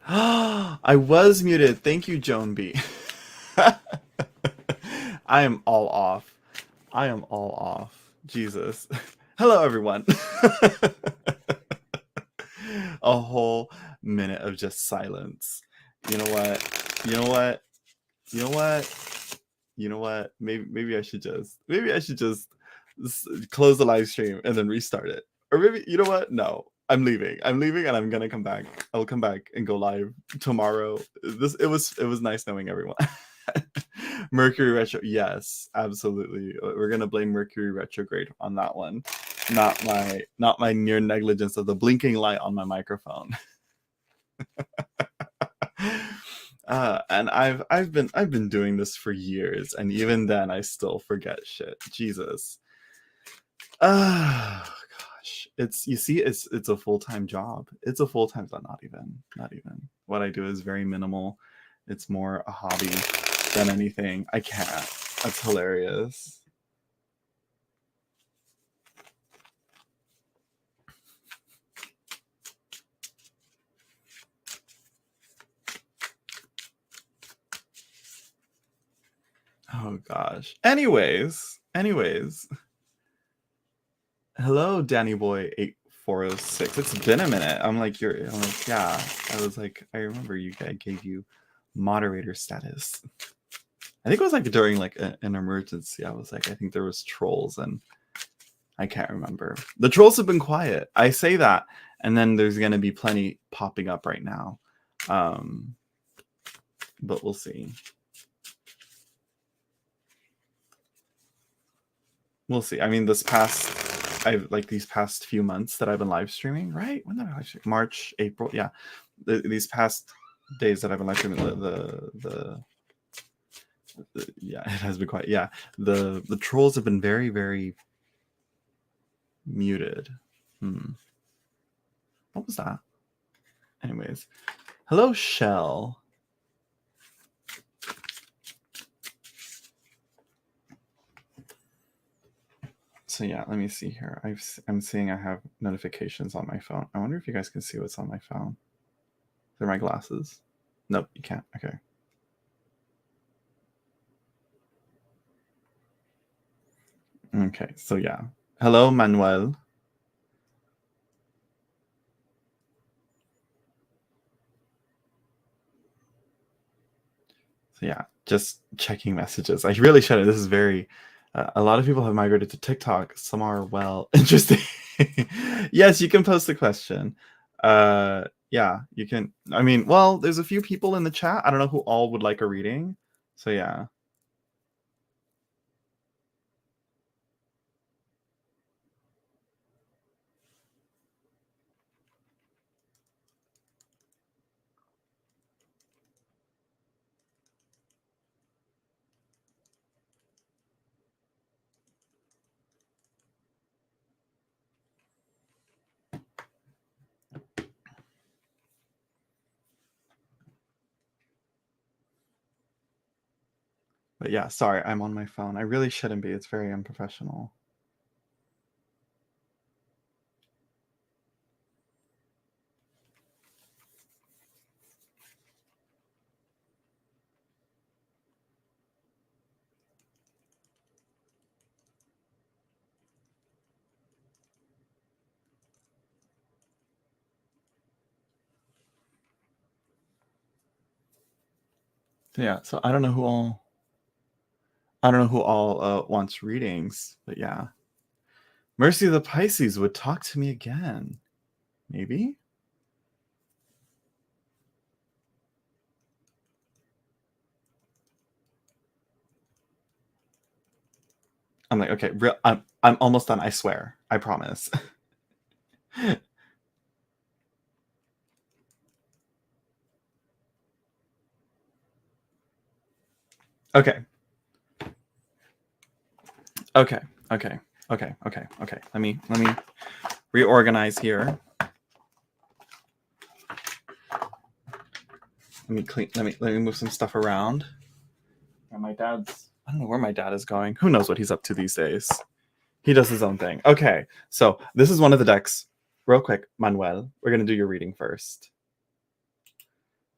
I was muted. Thank you, Joan B. I am all off. I am all off. Jesus. Hello, everyone. A whole minute of just silence. You know what? You know what? You know what? You know what? Maybe I should just close the live stream and then restart it. Or maybe you know what? No. I'm leaving. I'm leaving and I'm gonna come back. I'll come back and go live tomorrow. It was nice knowing everyone. Mercury retro, yes, absolutely. We're gonna blame Mercury retrograde on that one, not my near negligence of the blinking light on my microphone. And I've been doing this for years, and even then I still forget shit. Jesus. Gosh. It's a full-time job. It's a full-time, but not even. What I do is very minimal. It's more a hobby than anything. I can't. That's hilarious. Oh gosh. Anyways. Hello, Danny Boy 8406. It's been a minute. I'm like, yeah. I was like, I remember I gave you moderator status. I think it was like during like an emergency. I was like, I think there was trolls and I can't remember. The trolls have been quiet. I say that, and then there's gonna be plenty popping up right now. But we'll see. We'll see. I mean, these past few months that I've been live streaming, right? When did I live stream? March, April, yeah. These past days that I've been live streaming, yeah, it has been quite, yeah. The trolls have been very, very muted. What was that? Anyways, hello, Shell. So yeah, let me see here. I'm seeing I have notifications on my phone. I wonder if you guys can see what's on my phone. They're my glasses. Nope, you can't. Okay. Okay, so yeah. Hello, Manuel. So yeah, just checking messages. I really shouldn't. This is very. A lot of people have migrated to TikTok. Some are interesting. Yes, you can post a question. Yeah, you can. I mean, well, there's a few people in the chat. I don't know who all would like a reading. So yeah. But yeah, sorry, I'm on my phone. I really shouldn't be. It's very unprofessional. Yeah, so I don't know who all wants readings, but yeah. Mercy of the Pisces would talk to me again. Maybe? I'm like, okay, I'm almost done, I swear. I promise. Okay. Okay. Let me reorganize here. Let me move some stuff around. And I don't know where my dad is going. Who knows what he's up to these days? He does his own thing. Okay, so this is one of the decks. Real quick, Manuel, we're gonna do your reading first.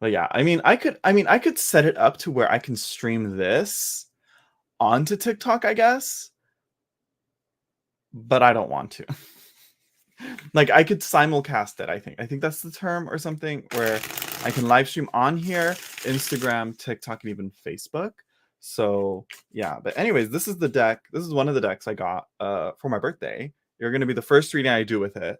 But yeah, I mean, I could set it up to where I can stream this onto TikTok, I guess, but I don't want to. Like I could simulcast it, I think that's the term or something, where I can live stream on here, Instagram, TikTok, and even Facebook. So yeah, but anyways, this is the deck. This is one of the decks I got for my birthday. You're gonna be the first reading I do with it.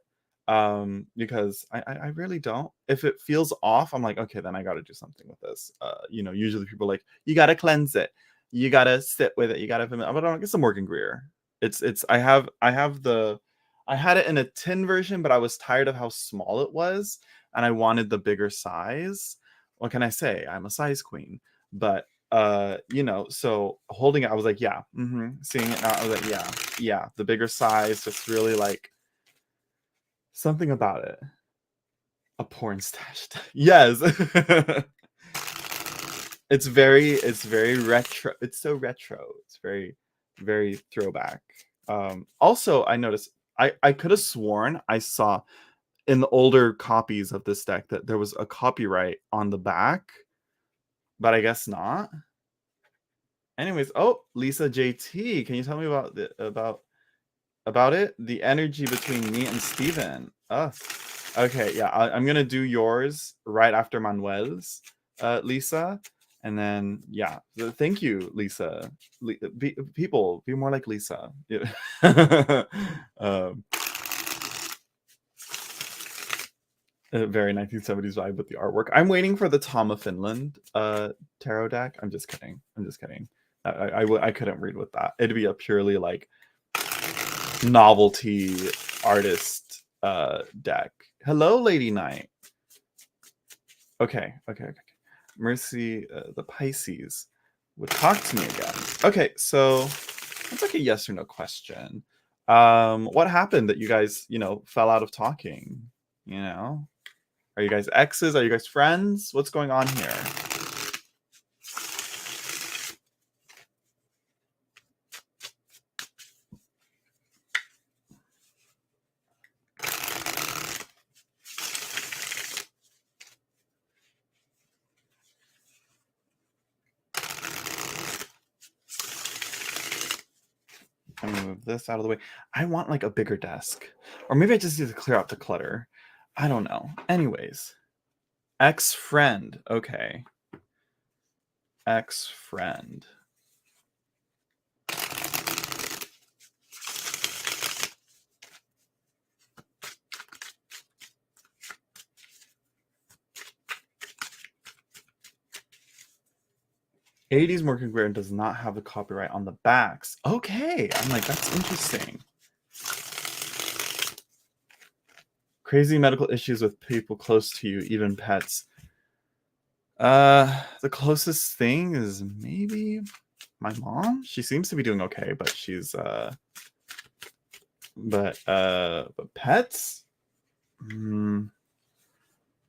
Because I really don't. If it feels off, I'm like, okay, then I gotta do something with this. Usually people are like, you gotta cleanse it, you gotta sit with it, you gotta, but I don't get some Morgan Greer. It's I had it in a tin version, but I was tired of how small it was, and I wanted the bigger size. What can I say? I'm a size queen. But so holding it, I was like, yeah, seeing it now, I was like, yeah, yeah, the bigger size, just really like something about it. A porn stash. Yes. It's very retro. It's so retro. It's very, very throwback. Also, I noticed I could have sworn I saw in the older copies of this deck that there was a copyright on the back, but I guess not. Anyways, oh, Lisa JT, can you tell me about it? The energy between me and Steven. Oh, okay, yeah, I'm gonna do yours right after Manuel's, Lisa, and then yeah, thank you, Lisa. People, be more like Lisa. Yeah. um, a very 1970s vibe with the artwork. I'm waiting for the Tom of Finland tarot deck. I'm just kidding. I'm just kidding. I couldn't read with that. It'd be a purely like novelty artist deck. Hello, Lady Knight. Okay. Mercy, the Pisces would talk to me again. Okay, so that's like a yes or no question. What happened that you guys, fell out of talking? Are you guys exes? Are you guys friends? What's going on here? I'm gonna move this out of the way. I want like a bigger desk. Or maybe I just need to clear out the clutter. I don't know. Anyways. Ex-friend. Okay. Ex-friend. '80s Morgan Greer does not have the copyright on the backs. Okay. I'm like, that's interesting. Crazy medical issues with people close to you, even pets. The closest thing is maybe my mom. She seems to be doing okay, but she's but pets.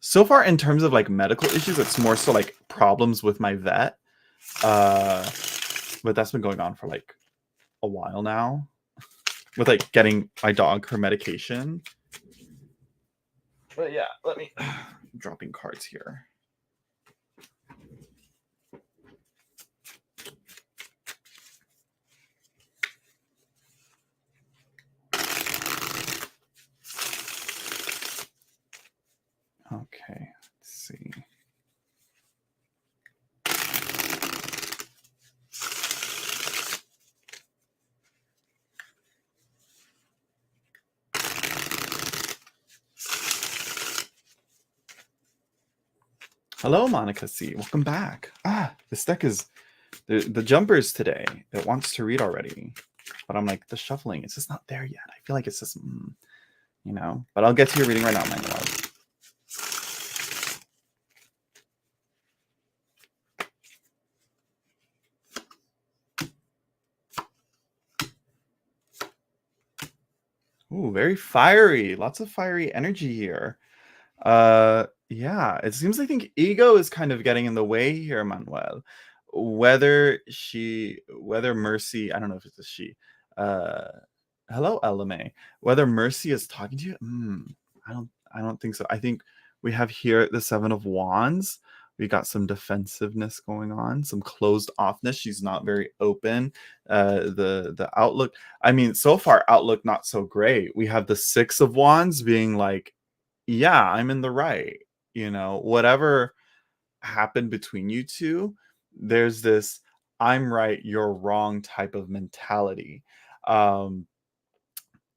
So far in terms of like medical issues, it's more so like problems with my vet. But that's been going on for like a while now, with like getting my dog her medication. But yeah, let me dropping cards here. Okay, let's see. Hello, Monica C. Welcome back. This deck is the jumpers today. It wants to read already, but I'm like, the shuffling, it's just not there yet. I feel like it's just, But I'll get to your reading right now, my love. Ooh, very fiery. Lots of fiery energy here. Yeah, it seems I think ego is kind of getting in the way here, Manuel. Whether Mercy, I don't know if it's a she. Uh, hello, LMA. Whether Mercy is talking to you, I don't think so. I think we have here the Seven of Wands, We got some defensiveness going on, some closed offness. She's not very open. The outlook. I mean, so far outlook not so great. We have the Six of Wands being like, yeah, I'm in the right. Whatever happened between you two, there's this I'm right, you're wrong type of mentality. Um,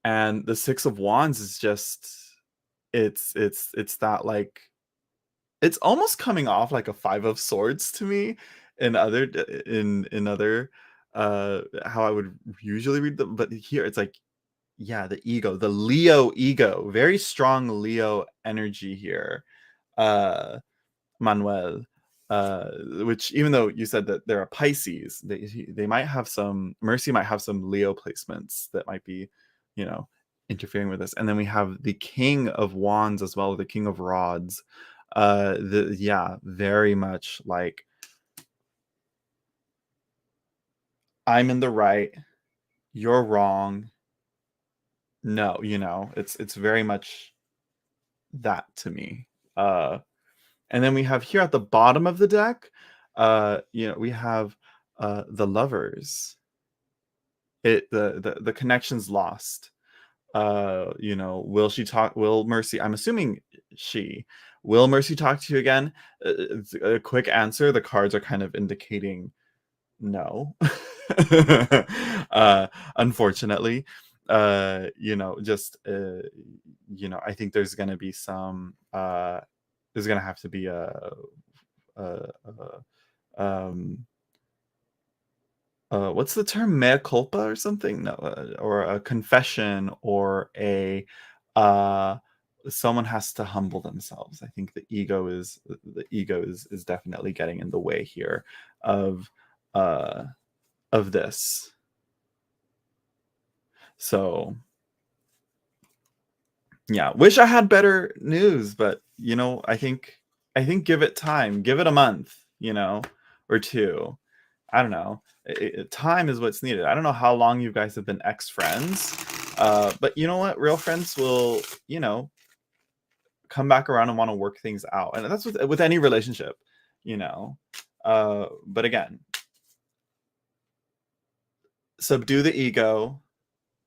and the Six of Wands is just it's that like it's almost coming off like a Five of Swords to me in other how I would usually read them, but here it's like, yeah, the ego, the Leo ego, very strong Leo energy here. Uh Manuel, which even though you said that they're a Pisces, they might have some Mercy might have some Leo placements that might be, you know, interfering with this. And then we have the King of Wands as well, the King of Rods. Very much like I'm in the right, you're wrong. No, it's very much that to me. And then we have here at the bottom of the deck, we have the Lovers. The connection's lost. Will Mercy, I'm assuming will Mercy talk to you again? It's a quick answer. The cards are kind of indicating no. Unfortunately. I think there's going to be there's going to have to be a, um what's the term, mea culpa or something, no, or a confession, or a uh someone has to humble themselves. I think the ego is definitely getting in the way here of uh this. So yeah, wish I had better news, but I think give it time, give it a month, or two. I don't know. Time is what's needed. I don't know how long you guys have been ex-friends, but you know what? Real friends will, come back around and want to work things out, and that's with any relationship, you know. But again, subdue the ego,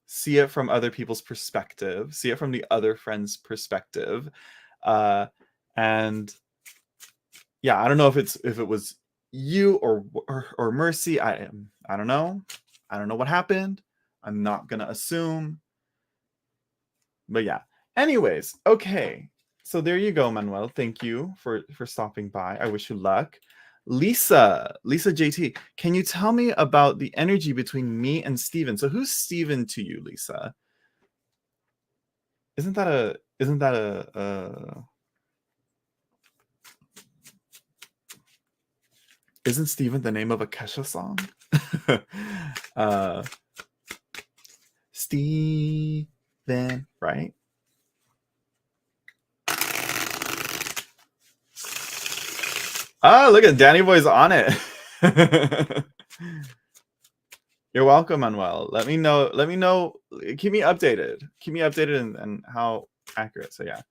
see it from other people's perspective, see it from the other friend's perspective, and yeah, I don't know if it was you or Mercy. I don't know. I don't know what happened. I'm not gonna assume. But yeah. Anyways, okay. So there you go, Manuel. Thank you for stopping by. I wish you luck. Lisa JT, can you tell me about the energy between me and Steven? So who's Steven to you, Lisa? Isn't Steven the name of a Kesha song? Steven, right? Ah, look at Danny Boy's on it. You're welcome, Manuel. Let me know. Keep me updated. And how accurate. So yeah.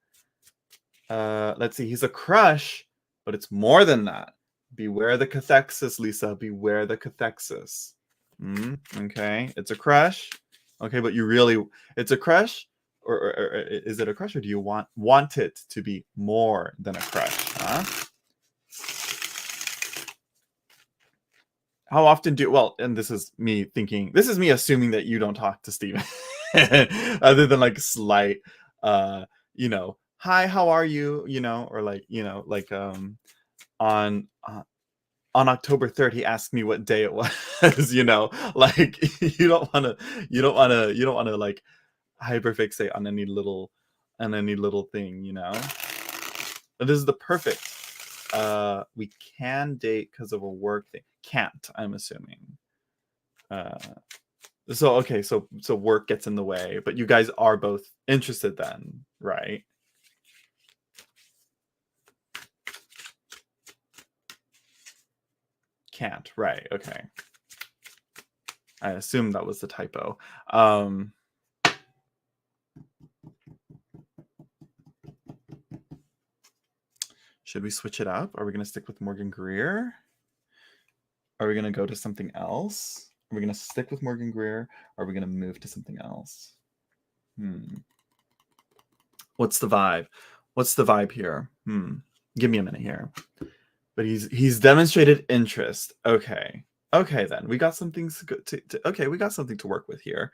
Let's see. He's a crush, but it's more than that. Beware the cathexis, Lisa. Beware the cathexis. Okay. It's a crush. Okay, but it's a crush, or is it a crush, or do you want it to be more than a crush? Huh? How often and this is me assuming that you don't talk to Steven other than like slight, hi, how are you, or on October 3rd, he asked me what day it was, like you don't want to like hyperfixate on any little thing, But this is the perfect, we can date because of a work thing. Can't, I'm assuming. So okay, so work gets in the way, but you guys are both interested then, right? Can't, right? Okay. I assumed that was the typo. Should we switch it up? Are we going to stick with Morgan Greer? Are we going to go to something else? Are we going to stick with Morgan Greer? Or are we going to move to something else? What's the vibe? What's the vibe here? Give me a minute here. But he's demonstrated interest. Okay. Okay, then. We got some things okay, we got something to work with here.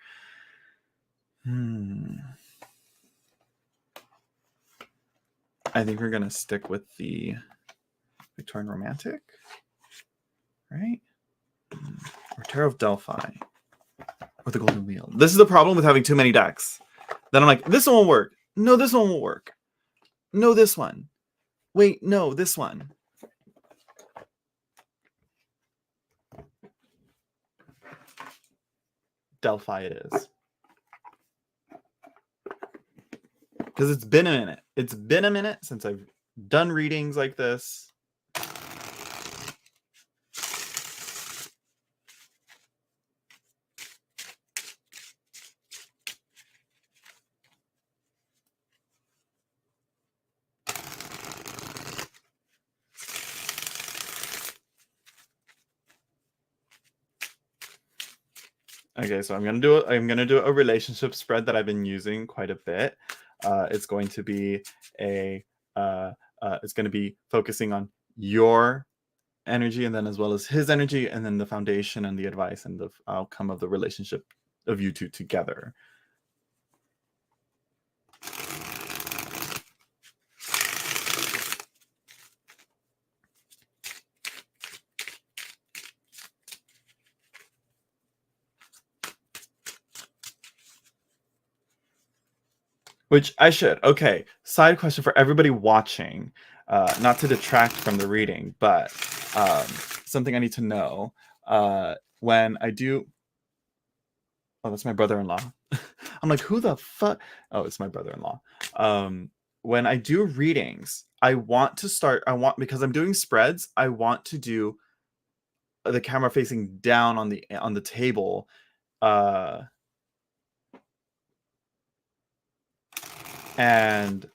I think we're going to stick with the Victorian Romantic, right? Or Tarot of Delphi. Or the Golden Wheel. This is the problem with having too many decks. Then I'm like, this one won't work. No, this one won't work. No, this one. Wait, no, this one. Delphi it is. Because it's been a minute. It's been a minute since I've done readings like this. Okay, so I'm gonna do a relationship spread that I've been using quite a bit. It's going to be it's going to be focusing on your energy, and then as well as his energy, and then the foundation and the advice and the outcome of the relationship of you two together. Which I should. Okay, side question for everybody watching, not to detract from the reading, but something I need to know. When I do... Oh, that's my brother-in-law. I'm like, who the fuck? Oh, it's my brother-in-law. When I do readings, because I'm doing spreads, I want to do the camera facing down on the table. And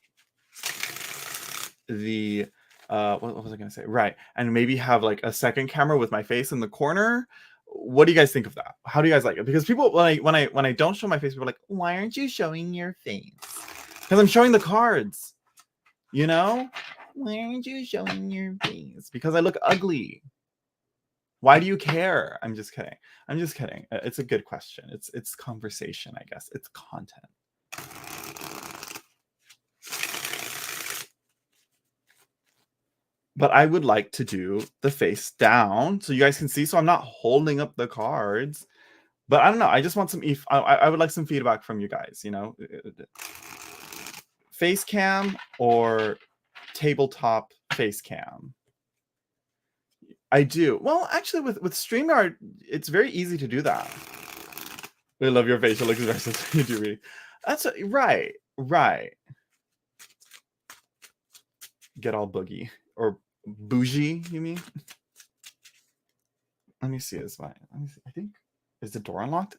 the what was I gonna say? Right. And maybe have like a second camera with my face in the corner. What do you guys think of that? How do you guys like it? Because people, when I don't show my face, people are like, why aren't you showing your face? Because I'm showing the cards. You know? Why aren't you showing your face? Because I look ugly. Why do you care? I'm just kidding. I'm just kidding. It's a good question. It's conversation, I guess. It's content. But I would like to do the face down so you guys can see. So I'm not holding up the cards. But I don't know. I just want some... I would like some feedback from you guys, you know? Face cam or tabletop face cam? I do. Well, actually, with StreamYard, it's very easy to do that. We love your facial expressions when you do reading. That's right. Right. Get all boogie. Or bougie, you mean? Let me see. Let me see. I think... Is the door unlocked?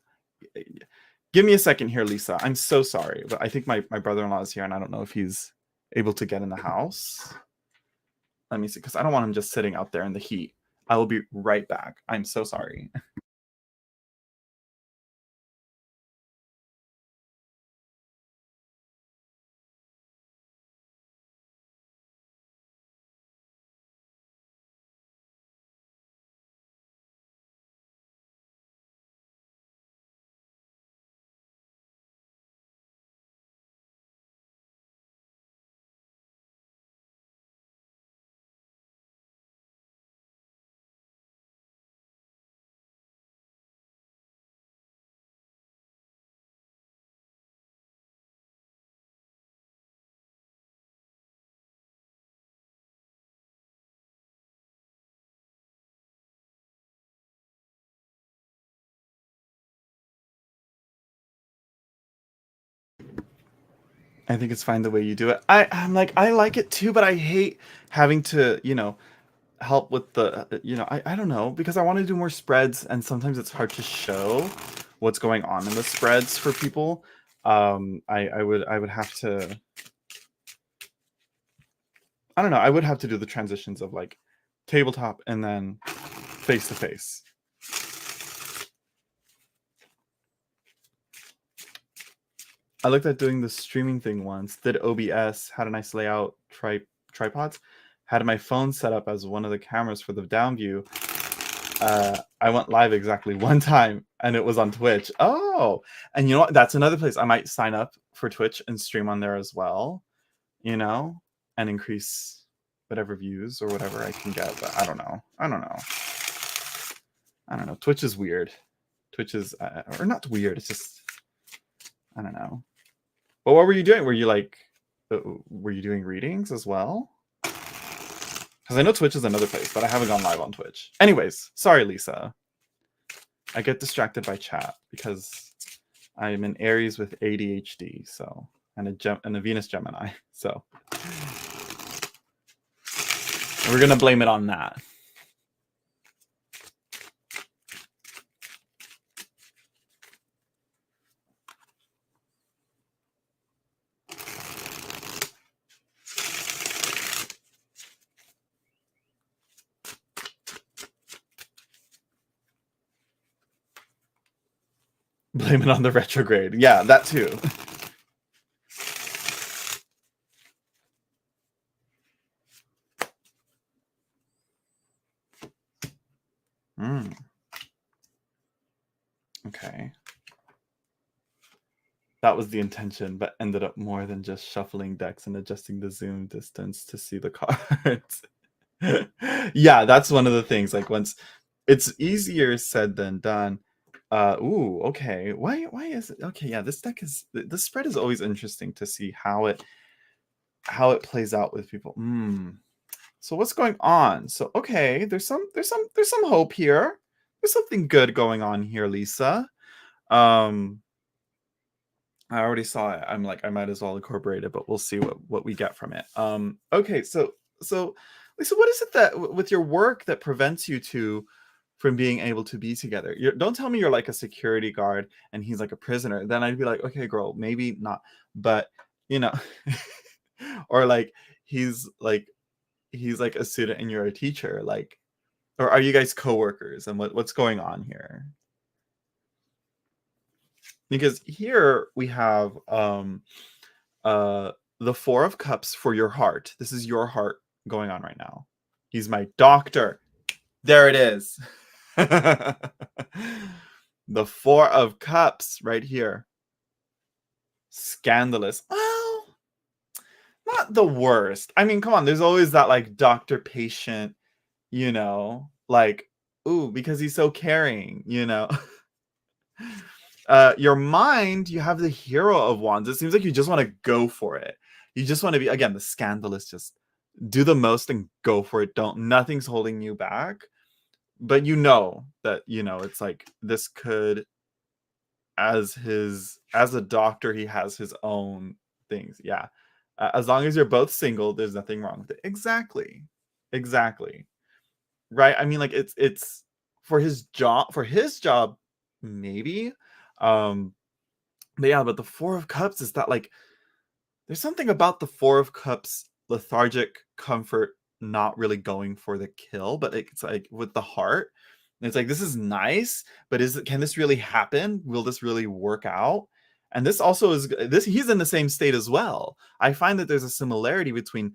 Give me a second here, Lisa. I'm so sorry, but I think my brother-in-law is here, and I don't know if he's able to get in the house. Let me see, because I don't want him just sitting out there in the heat. I will be right back. I'm so sorry. I think it's fine the way you do it. I'm like, I like it too, but I hate having to, you know, help with the, you know, I don't know, because I want to do more spreads, and sometimes it's hard to show what's going on in the spreads for people. I would have to... I don't know. I would have to do the transitions of like tabletop and then face to face. I looked at doing the streaming thing once. Did OBS, had a nice layout, tripods. Had my phone set up as one of the cameras for the down view. I went live exactly one time, and it was on Twitch. Oh, and you know what? That's another place I might sign up for Twitch and stream on there as well. You know, and increase whatever views or whatever I can get. But I don't know. I don't know. Twitch is weird. Twitch is, or not weird. It's just, I don't know. But what were you doing? Were you like, were you doing readings as well? Because I know Twitch is another place, but I haven't gone live on Twitch. Anyways, sorry, Lisa. I get distracted by chat because I'm an Aries with ADHD, so, and a Venus Gemini, so we're gonna blame it on that. Blame it on the retrograde. Yeah, that too. Okay. That was the intention, but ended up more than just shuffling decks and adjusting the zoom distance to see the cards. Yeah, that's one of the things. Like, once it's easier said than done. Ooh, okay. Why is it? Okay, yeah, this deck is, the spread is always interesting to see how it plays out with people. So what's going on? So okay, there's some hope here. There's something good going on here, Lisa. I already saw it. I'm like, I might as well incorporate it, but we'll see what we get from it. Okay, so Lisa, what is it that with your work that prevents you from being able to be together? Don't tell me you're like a security guard and he's like a prisoner. Then I'd be like, okay, girl, maybe not. But you know, or like he's like a student and you're a teacher, like, or are you guys co-workers, and what's going on here? Because here we have the Four of Cups for your heart. This is your heart going on right now. He's my doctor. There it is. The Four of Cups right here. Scandalous. Well, not the worst. I mean, come on, there's always that like doctor patient, you know, like, ooh, because he's so caring, you know. Your mind, you have the Hero of Wands. It seems like you just want to go for it. You just want to be, again, the scandalous, just do the most and go for it. Nothing's holding you back. But you know that, you know, it's like this could, as a doctor, he has his own things. Yeah. As long as you're both single, there's nothing wrong with it. Exactly. Right? I mean, like, it's for his job, maybe. But yeah, but the Four of Cups is that, like, there's something about the Four of Cups, lethargic comfort, not really going for the kill, but it's like with the heart, it's like, this is nice, but can this really happen? Will this really work out? And this also is this, he's in the same state as well. I find that there's a similarity between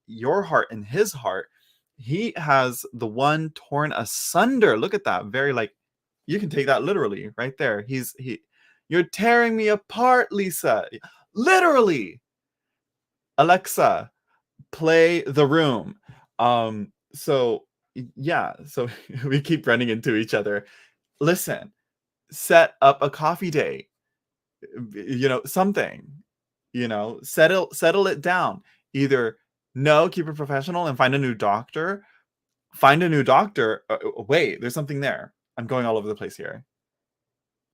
your heart and his heart. He has the one torn asunder. Look at that. Very, like, you can take that literally right there. You're tearing me apart, Lisa. Literally. Alexa, play The Room. So yeah, so we keep running into each other. Listen, set up a coffee date. You know, something. You know, settle it down. Either no, keep it professional and find a new doctor. Wait, there's something there. I'm going all over the place here.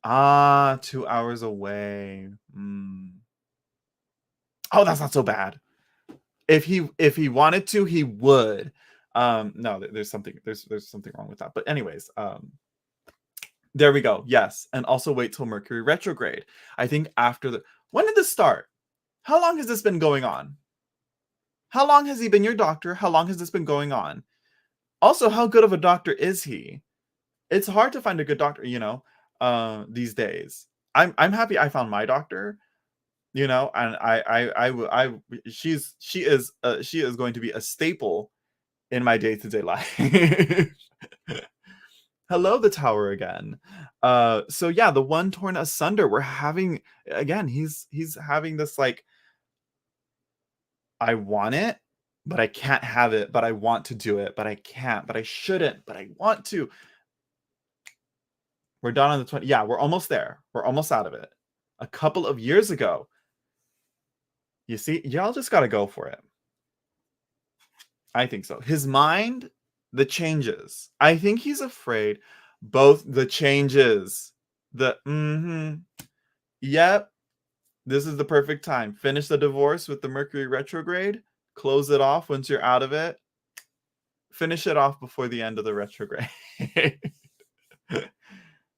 2 hours away. Oh, that's not so bad. If he wanted to, he would. No, there's something wrong with that. But anyways, there we go. Yes, and also wait till Mercury retrograde. I think after when did this start? How long has this been going on? How long has he been your doctor? How long has this been going on? Also, how good of a doctor is he? It's hard to find a good doctor, these days. I'm happy I found my doctor, and she is going to be a staple in my day-to-day life. Hello, the tower again. So yeah, the one torn asunder. We're having again. He's having this like, I want it, but I can't have it. But I want to do it, but I can't. But I shouldn't. But I want to. We're done on the 20. Yeah, we're almost there. We're almost out of it. A couple of years ago, you see, y'all just got to go for it. I think so. His mind, the changes. I think he's afraid. Both the changes, yep, this is the perfect time. Finish the divorce with the Mercury retrograde. Close it off once you're out of it. Finish it off before the end of the retrograde.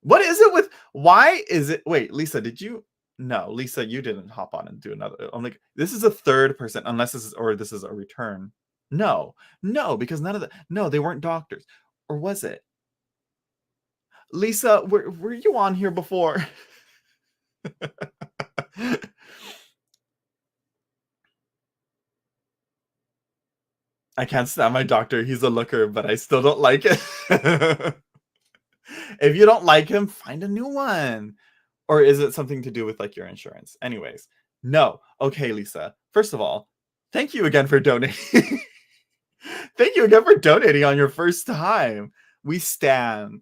What is it with, why is it, wait, Lisa, no, Lisa, you didn't hop on and do another. I'm like, this is a third person, unless this is a return. No, because no, they weren't doctors. Or was it? Lisa, were you on here before? I can't stand my doctor. He's a looker, but I still don't like it. If you don't like him, find a new one. Or is it something to do with like your insurance? Anyways, no. Okay, Lisa. First of all, thank you again for donating. Thank you again for donating on your first time. We stand.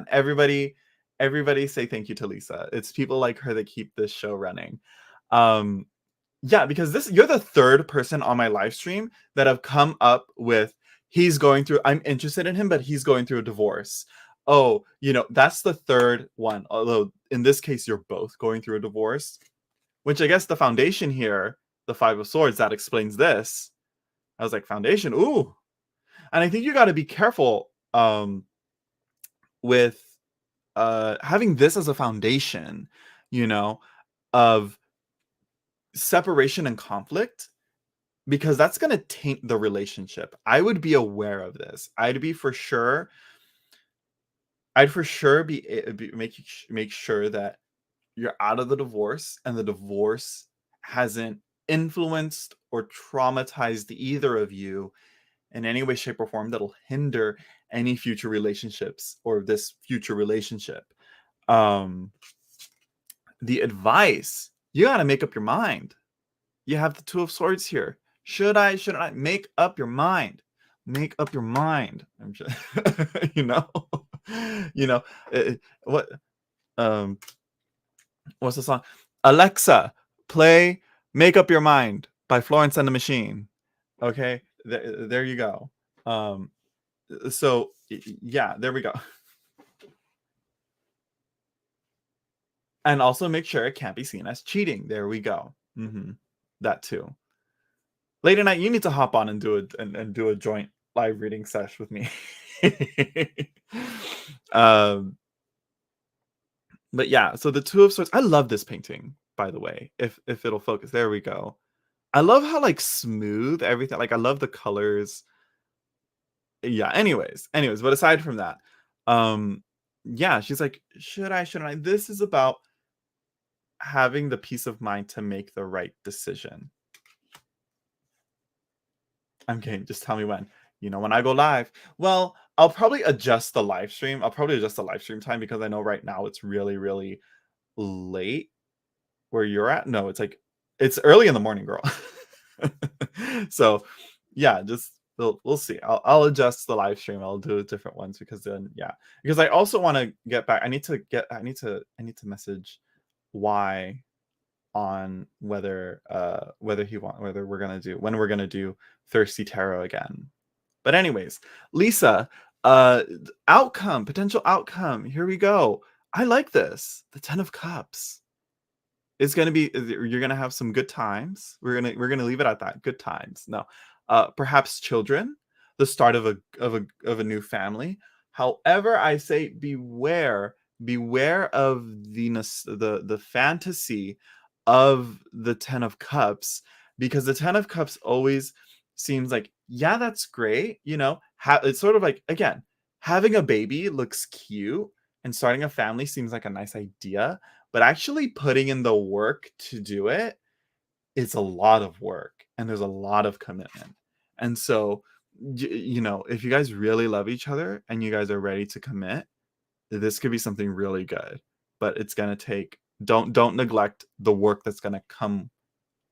Everybody say thank you to Lisa. It's people like her that keep this show running. Yeah, because you're the third person on my live stream that have come up with, I'm interested in him, but he's going through a divorce. Oh, that's the third one. Although in this case, you're both going through a divorce, which I guess the foundation here, the Five of Swords, that explains this. I was like, foundation, ooh. And I think you got to be careful with having this as a foundation, of separation and conflict, because that's going to taint the relationship. I would be aware of this. I'd for sure make sure that you're out of the divorce, and the divorce hasn't influenced or traumatized either of you in any way, shape, or form that'll hinder any future relationships or this future relationship. The advice, you got to make up your mind. You have the Two of Swords here. Shouldn't I? Make up your mind. Make up your mind. I'm just, what, what's the song? Alexa, play Make Up Your Mind by Florence and the Machine. Okay, there you go. So yeah, there we go. And also make sure it can't be seen as cheating. There we go. That too. Later night, you need to hop on and do a joint live reading sesh with me. But yeah, so the Two of Swords. I love this painting, by the way. If it'll focus, there we go. I love how like smooth everything. Like I love the colors. Yeah. Anyways, but aside from that, yeah, she's like, shouldn't I? This is about having the peace of mind to make the right decision. I'm kidding. Just tell me when. When I go live. Well, I'll probably adjust the live stream. I'll probably adjust the live stream time, because I know right now it's really, really late where you're at. No, it's early in the morning, girl. So yeah, just we'll see. I'll adjust the live stream. I'll do different ones, because I also want to get back. I need to message why on whether we're gonna do Thirsty Tarot again. But anyways, Lisa, potential outcome. Here we go. I like this. The 10 of Cups. It's gonna be, you're gonna have some good times. We're gonna leave it at that. Good times. No, perhaps children, the start of a new family. However, I say beware of the fantasy of the 10 of Cups, because the 10 of Cups always seems like, yeah, that's great. It's sort of like, again, having a baby looks cute and starting a family seems like a nice idea, but actually putting in the work to do it is a lot of work and there's a lot of commitment. And so, if you guys really love each other and you guys are ready to commit, this could be something really good. But it's going to take, don't neglect the work that's going to come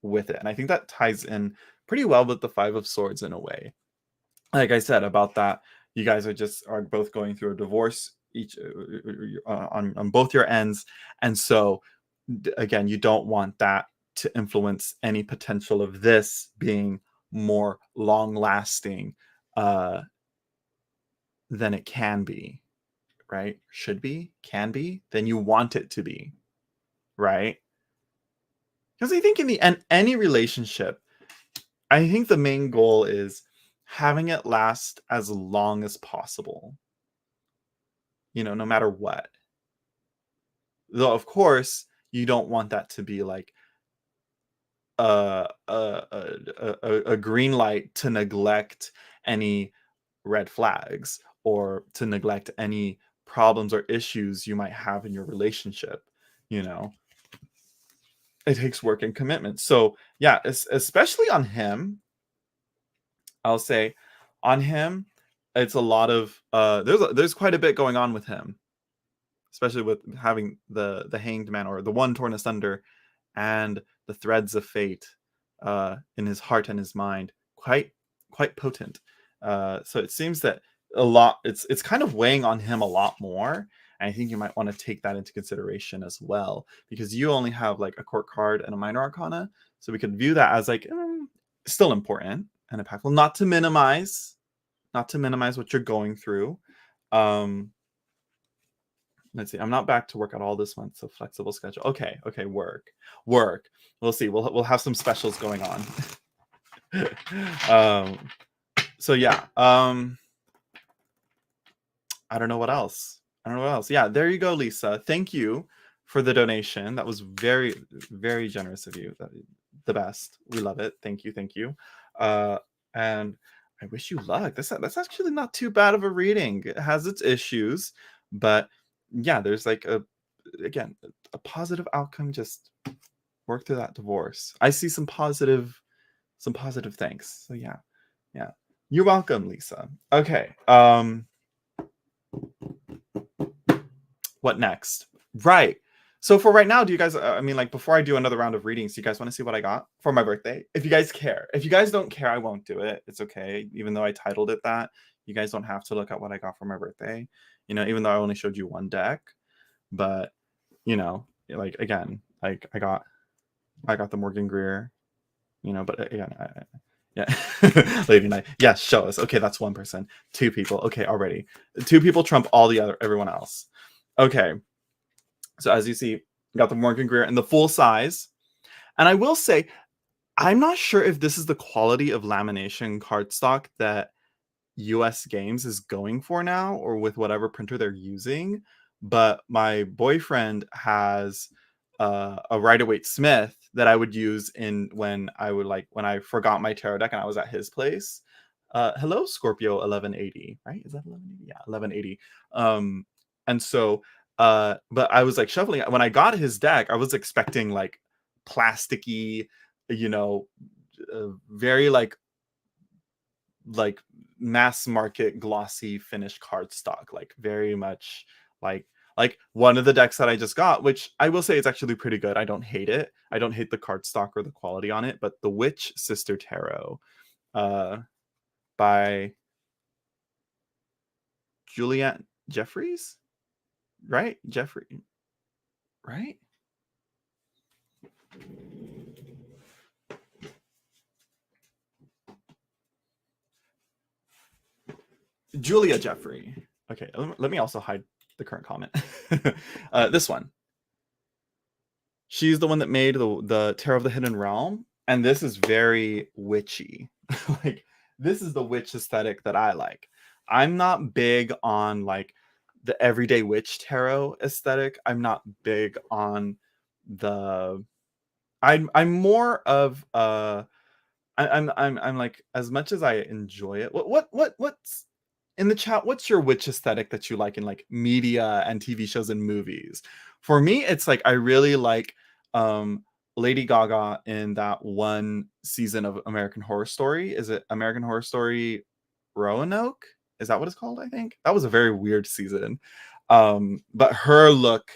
with it. And I think that ties in pretty well with the 5 of Swords in a way. Like I said about that, you guys are both going through a divorce each on both your ends, and so again, you don't want that to influence any potential of this being more long lasting uh, than it can be, right? Should be, can be, than you want it to be, right? Because I think in the end, any relationship, I think the main goal is having it last as long as possible, no matter what. Though, of course, you don't want that to be like a green light to neglect any red flags or to neglect any problems or issues you might have in your relationship. You know, it takes work and commitment. So, yeah, especially on him, I'll say on him, it's a lot of there's quite a bit going on with him, especially with having the hanged man or the one torn asunder and the threads of fate in his heart and his mind, quite potent. So it seems that a lot it's kind of weighing on him a lot more. And I think you might want to take that into consideration as well, because you only have like a court card and a minor arcana, so we could view that as like still important and impactful, not to minimize what you're going through. um Let's see. I'm not back to work at all this month, so flexible schedule. Okay, work. We'll see. We'll have some specials going on. um, so yeah. I don't know what else. Yeah, there you go, Lisa. Thank you for the donation. That was very, very generous of you. The best. We love it. Thank you. And I wish you luck. That's actually not too bad of a reading. It has its issues, but yeah, there's like again a positive outcome. Just work through that divorce. I see some positive things. So yeah. You're welcome, Lisa. Okay. What next? Right. So for right now, do you guys, I mean, like before I do another round of readings, do you guys want to see what I got for my birthday? If you guys care. If you guys don't care, I won't do it. It's okay. Even though I titled it that, you guys don't have to look at what I got for my birthday. Even though I only showed you one deck, but like again, like I got the Morgan Greer, but again, yeah. Lady Knight. Yes, show us. Okay, that's one person. Two people. Okay, already. Two people trump everyone else. Okay. So as you see, got the Morgan Greer in the full size. And I will say, I'm not sure if this is the quality of lamination cardstock that US Games is going for now, or with whatever printer they're using. But my boyfriend has a Rider-Waite Smith that I would use when I forgot my tarot deck and I was at his place. Hello, Scorpio 1180, right? Is that 1180? Yeah, 1180. And so, but I was like shuffling. When I got his deck, I was expecting like plasticky, very like mass market glossy finished cardstock, like very much like one of the decks that I just got, which I will say it's actually pretty good. I don't hate it. I don't hate the cardstock or the quality on it, but the Witch Sister Tarot by Juliet Jeffries, right? Jeffrey, right? Julia Jeffrey. Okay, let me also hide the current comment. This one. She's the one that made the Tarot of the Hidden Realm, and this is very witchy. Like this is the witch aesthetic that I like. I'm not big on like the everyday witch tarot aesthetic. I'm not big on the I'm more of I'm like, as much as I enjoy it, what's in the chat, what's your witch aesthetic that you like in like media and TV shows and movies? For me, it's like I really like Lady Gaga in that one season of American Horror Story. Is it American Horror Story Roanoke? Is that what it's called? I think that was a very weird season. But her look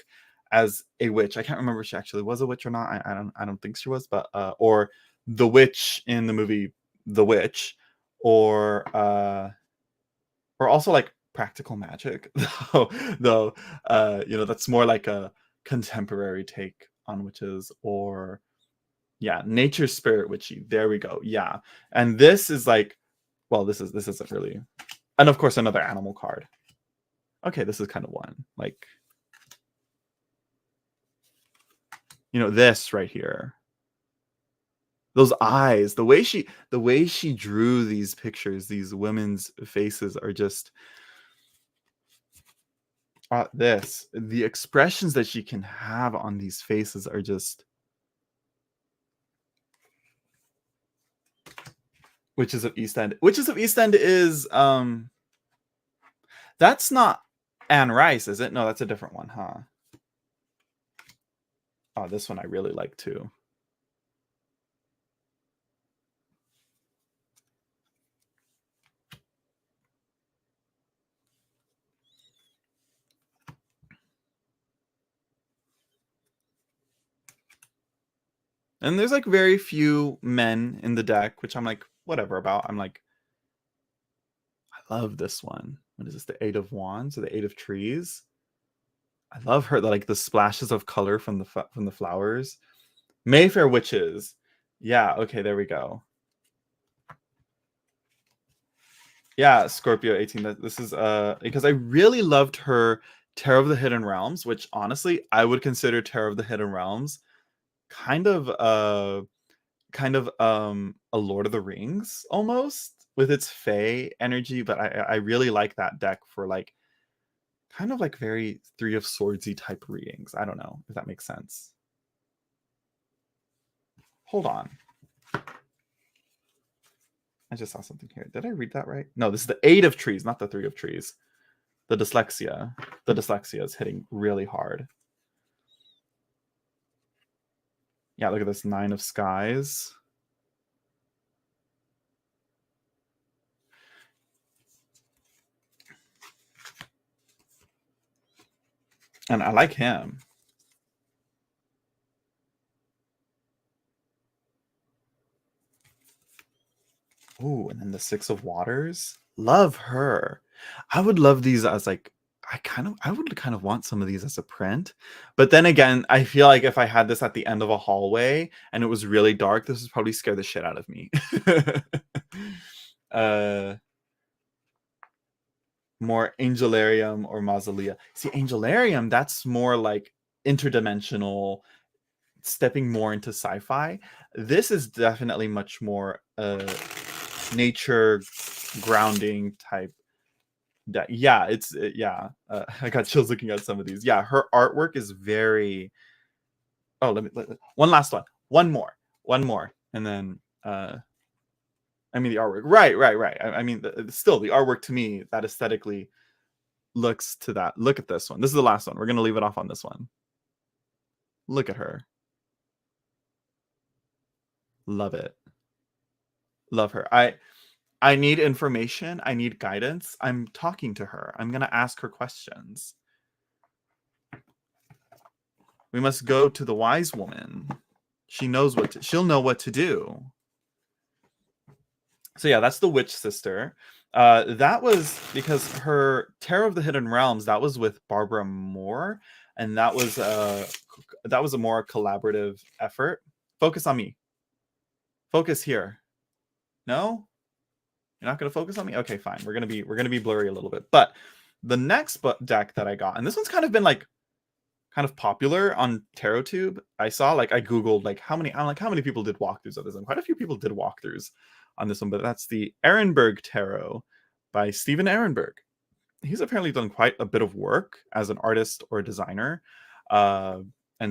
as a witch, I can't remember if she actually was a witch or not. I don't think she was, but or the witch in the movie The Witch, or also like practical magic, though that's more like a contemporary take on witches, or yeah, nature spirit witchy. There we go. Yeah. And this is like, well, this isn't really, and of course another animal card. Okay, this is kind of one. Like, this right here. Those eyes, the way she drew these pictures, these women's faces are just the expressions that she can have on these faces are just. Witches of East End. Witches of East End is that's not Anne Rice, is it? No, that's a different one, huh? Oh, this one I really like too. And there's like very few men in the deck, which I'm like, whatever about. I'm like, I love this one. What is this? The Eight of Wands or the Eight of Trees? I love her, like the splashes of color from the flowers. Mayfair Witches. Yeah, okay, there we go. Yeah, Scorpio 18. This is because I really loved her Tarot of the Hidden Realms, which honestly I would consider Tarot of the Hidden Realms kind of a Lord of the Rings almost, with its Fae energy, but I really like that deck for like kind of like very Three of Swordsy type readings. I don't know if that makes sense. Hold on. I just saw something here. Did I read that right? No, this is the Eight of Trees, not the Three of Trees. The dyslexia. The dyslexia is hitting really hard. Yeah, look at this Nine of Skies. And I like him. Ooh, and then the Six of Waters. Love her. I would love these as like, I would kind of want some of these as a print. But then again, I feel like if I had this at the end of a hallway and it was really dark, this would probably scare the shit out of me. More Angelarium or Mausolea. See, Angelarium, that's more like interdimensional, stepping more into sci-fi. This is definitely much more nature grounding type. Yeah, it's yeah. I got chills looking at some of these. Yeah, her artwork is very. Oh, one last one more, and then I mean the artwork. Right. I mean, still the artwork to me that aesthetically looks to that. Look at this one. This is the last one. We're gonna leave it off on this one. Look at her. Love it. Love her. I need information. I need guidance. I'm talking to her. I'm gonna ask her questions. We must go to the wise woman. She'll know what to do. So yeah, that's the witch sister. That was because her Tarot of the Hidden Realms, that was with Barbara Moore, and that was a more collaborative effort. Focus on me. Focus here. No? You're not going to focus on me? Okay, fine. We're going to be blurry a little bit. But the next deck that I got, and this one's kind of been like kind of popular on TarotTube. I saw like I googled like how many people did walkthroughs of this, and quite a few people did walkthroughs on this one. But that's the Ehrenberg Tarot by Stephen Ehrenberg. He's apparently done quite a bit of work as an artist or a designer, and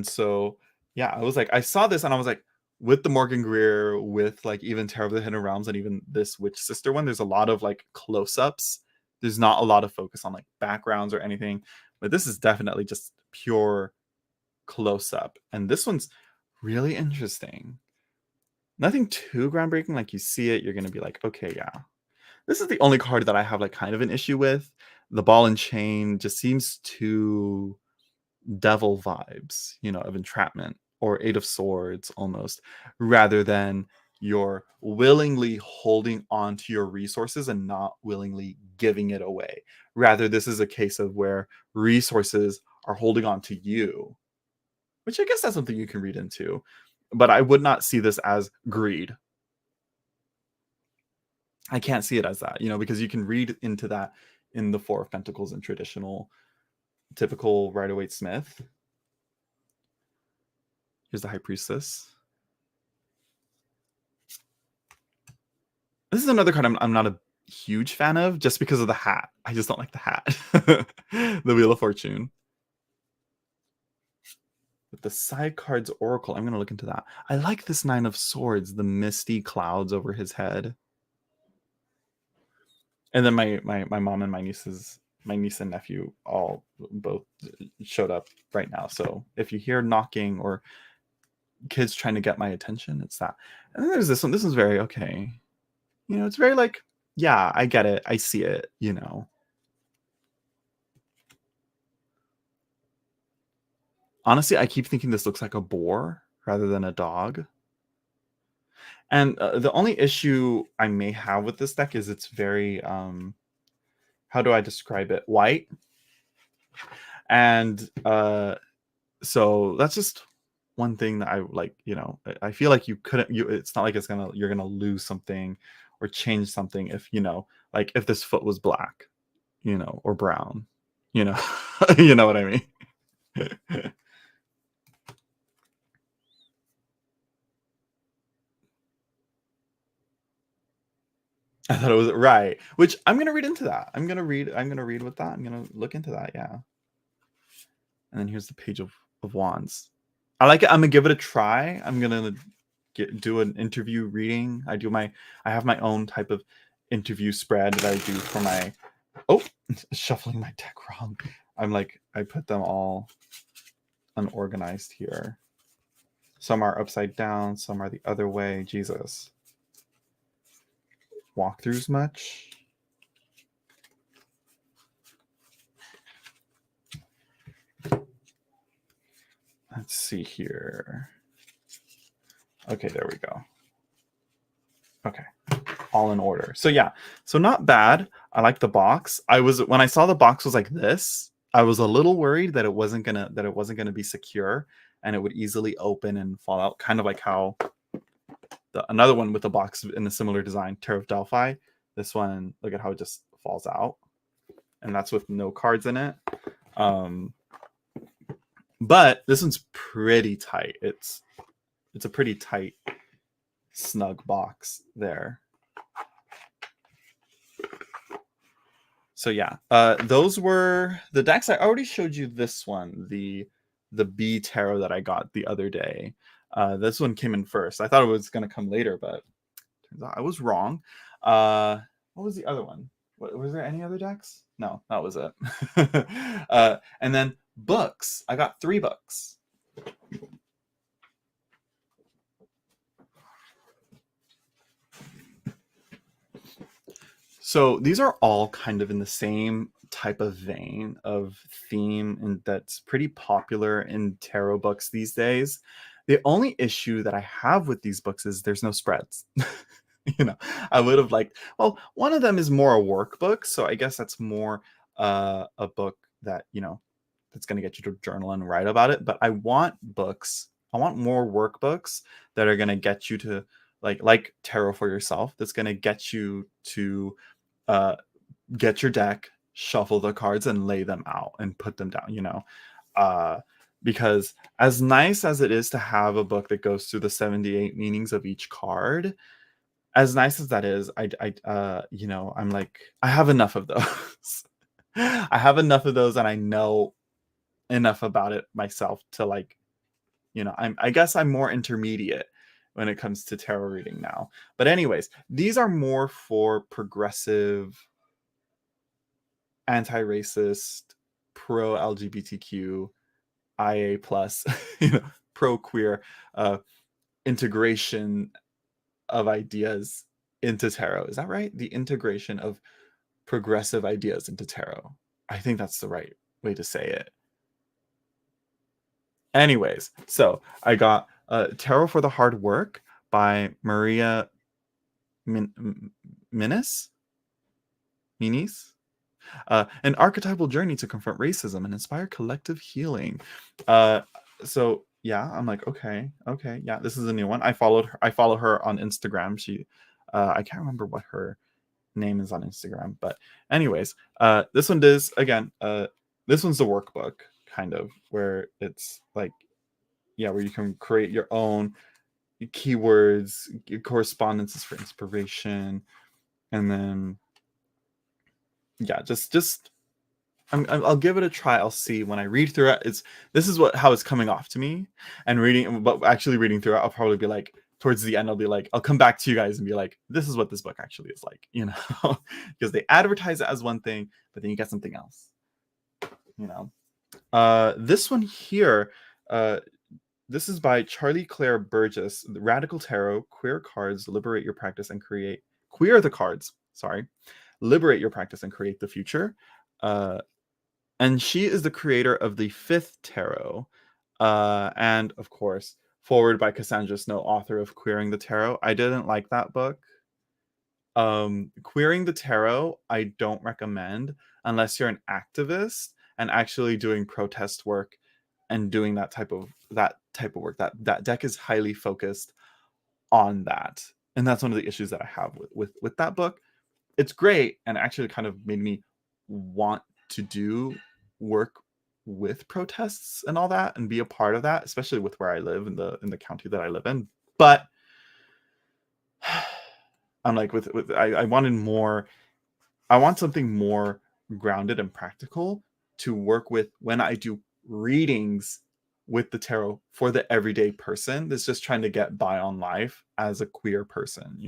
so yeah, I was like, I saw this and I was like, with the Morgan Greer, with like even Terror of the Hidden Realms, and even this Witch Sister one, there's a lot of like close-ups. There's not a lot of focus on like backgrounds or anything, but this is definitely just pure close-up. And this one's really interesting. Nothing too groundbreaking. Like you see it, you're gonna be like, okay, yeah. This is the only card that I have like kind of an issue with. The Ball and Chain just seems too devil vibes, of entrapment, or Eight of Swords almost, rather than you're willingly holding on to your resources and not willingly giving it away. Rather, this is a case of where resources are holding on to you, which I guess that's something you can read into. But I would not see this as greed. I can't see it as that, because you can read into that in the Four of Pentacles in traditional, typical Rider-Waite-Smith. Here's the High Priestess. This is another card I'm not a huge fan of just because of the hat. I just don't like the hat. The Wheel of Fortune. With the side cards Oracle, I'm going to look into that. I like this Nine of Swords, the misty clouds over his head. And then my mom and my niece and nephew both showed up right now. So if you hear knocking or kids trying to get my attention, it's that. And then there's this one. This is very okay. It's very like, yeah, I get it. I see it, Honestly, I keep thinking this looks like a boar rather than a dog. And the only issue I may have with this deck is it's very, how do I describe it? White. And so that's just one thing that I like, I feel like it's not like you're gonna lose something or change something if, like if this foot was black, or brown, you know what I mean? I thought it was right, which I'm gonna read into that. I'm gonna read with that. I'm gonna look into that, yeah. And then here's the Page of Wands. I like it. I'm gonna give it a try. I'm gonna do an interview reading. I have my own type of interview spread that I do for my shuffling my deck wrong. I put them all unorganized here. Some are upside down, some are the other way. Jesus. Walkthroughs much? Let's see here. Okay, there we go. Okay, all in order. So yeah, so not bad. I like the box. When I saw the box was like this, I was a little worried that it wasn't gonna be secure and it would easily open and fall out, kind of like how another one with the box in a similar design, Terror of Delphi. This one, look at how it just falls out, and that's with no cards in it. But this one's pretty tight. It's a pretty tight, snug box there. So yeah, those were the decks. I already showed you this one, the B tarot that I got the other day. This one came in first. I thought it was going to come later, but turns out I was wrong. What was the other one? Was there any other decks? No, that was it. And then books. I got 3 books. So these are all kind of in the same type of vein of theme, and that's pretty popular in tarot books these days. The only issue that I have with these books is there's no spreads. I would have liked, well, one of them is more a workbook, so I guess that's more a book that, that's going to get you to journal and write about it. But I want more workbooks that are going to get you to like Tarot for Yourself, that's going to get you to get your deck, shuffle the cards, and lay them out and put them down, because as nice as it is to have a book that goes through the 78 meanings of each card, as nice as that is, I'm like, I have enough of those. I have enough of those, and I know enough about it myself to I guess I'm more intermediate, when it comes to tarot reading now. But anyways, these are more for progressive, anti-racist, pro-LGBTQ, IA plus, pro-queer integration of ideas into tarot. Is that right? The integration of progressive ideas into tarot. I think that's the right way to say it. Anyways, so I got Tarot for the Hard Work by Maria Minis? An archetypal journey to confront racism and inspire collective healing. So yeah, I'm like, okay, yeah, this is a new one. I follow her on Instagram. She, I can't remember what her name is on Instagram, but anyways, this one does again. This one's the workbook kind of where it's like, yeah, where you can create your own keywords, correspondences for inspiration, and then yeah, just I'll give it a try. I'll see when I read through it. This is how it's coming off to me, and but actually reading through it, I'll probably be like, towards the end, I'll be like, I'll come back to you guys and be like, this is what this book actually is like, because they advertise it as one thing, but then you get something else, This one here, this is by Charlie Claire Burgess, The Radical Tarot, Queer Cards, Liberate Your Practice and Create, Queer the Cards, sorry, Liberate Your Practice and Create the Future. And she is the creator of the Fifth Tarot. And of course, forward by Cassandra Snow, author of Queering the Tarot. I didn't like that book. Queering the Tarot, I don't recommend unless you're an activist and actually doing protest work and doing that type of work. That deck is highly focused on that. And that's one of the issues that I have with that book. It's great and actually kind of made me want to do work with protests and all that and be a part of that, especially with where I live in the county that I live in. But I'm like, I wanted more. I want something more grounded and practical to work with when I do readings with the tarot for the everyday person that's just trying to get by on life as a queer person,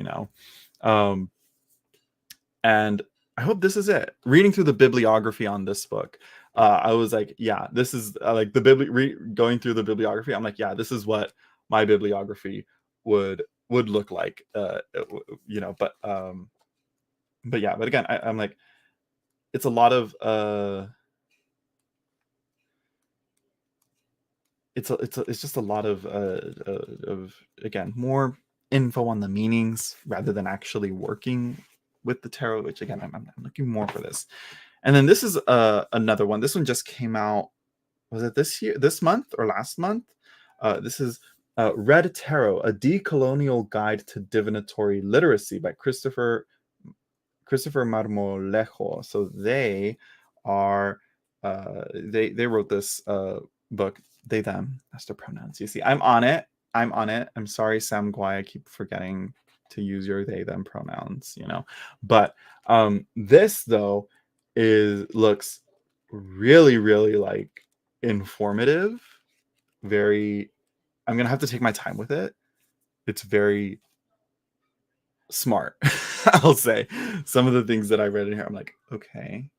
and I hope this is it. Reading through the bibliography on this book, I was like, yeah, this is like going through the bibliography. I'm like, yeah, this is what my bibliography would look like, But yeah, but again, I'm like, it's a lot of it's just a lot of again, more info on the meanings rather than actually working with the tarot, which again, I'm looking more for this. And then this is another one. This one just came out. Was it this month or last month? This is Red Tarot, a decolonial guide to divinatory literacy by Christopher Marmolejo. So they are they wrote this book. They, them, that's their pronouns. You see, I'm on it. I'm sorry, Sam Guai. I keep forgetting to use your they, them pronouns, But this though looks really, really like informative. Very, I'm gonna have to take my time with it. It's very smart. I'll say some of the things that I read in here, I'm like, okay,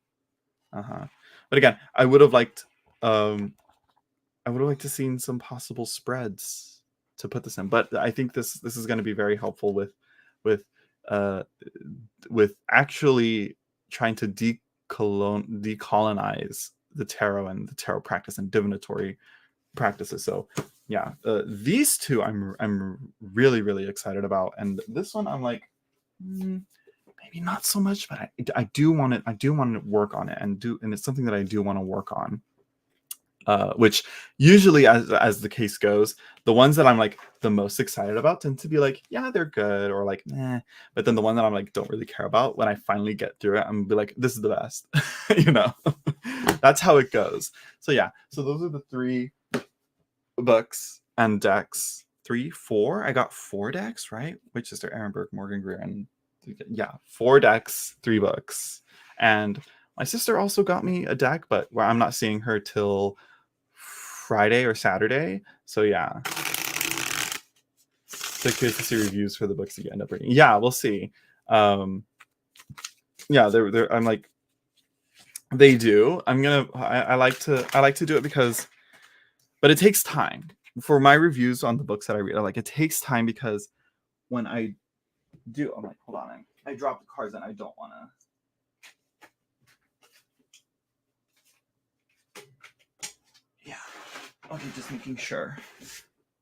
but again, I would have liked to seen some possible spreads to put this in, but I think this is going to be very helpful with actually trying to decolonize the tarot and the tarot practice and divinatory practices. So yeah, these two I'm really, really excited about, and this one I'm like, maybe not so much, but I do want to work on it, and it's something that I do want to work on. Which usually, as the case goes, the ones that I'm like the most excited about tend to be like, yeah, they're good, or like, nah. But then the one that I'm like don't really care about, when I finally get through it, I'm gonna be like, this is the best. That's how it goes. So yeah, so those are the 3 books and decks. 3, 4. I got 4 decks, right? Which is their Ehrenberg, Morgan Greer, and yeah, 4 decks, 3 books. And my sister also got me a deck, but where I'm not seeing her till Friday or Saturday. So yeah. So curious to see reviews for the books that you end up reading. Yeah, we'll see. Yeah, they're I'm like, they do. I like to do it because, but it takes time. For my reviews on the books that I read, it takes time because when I do, I'm like, hold on, I dropped the cards and I don't want to. Yeah. Okay, just making sure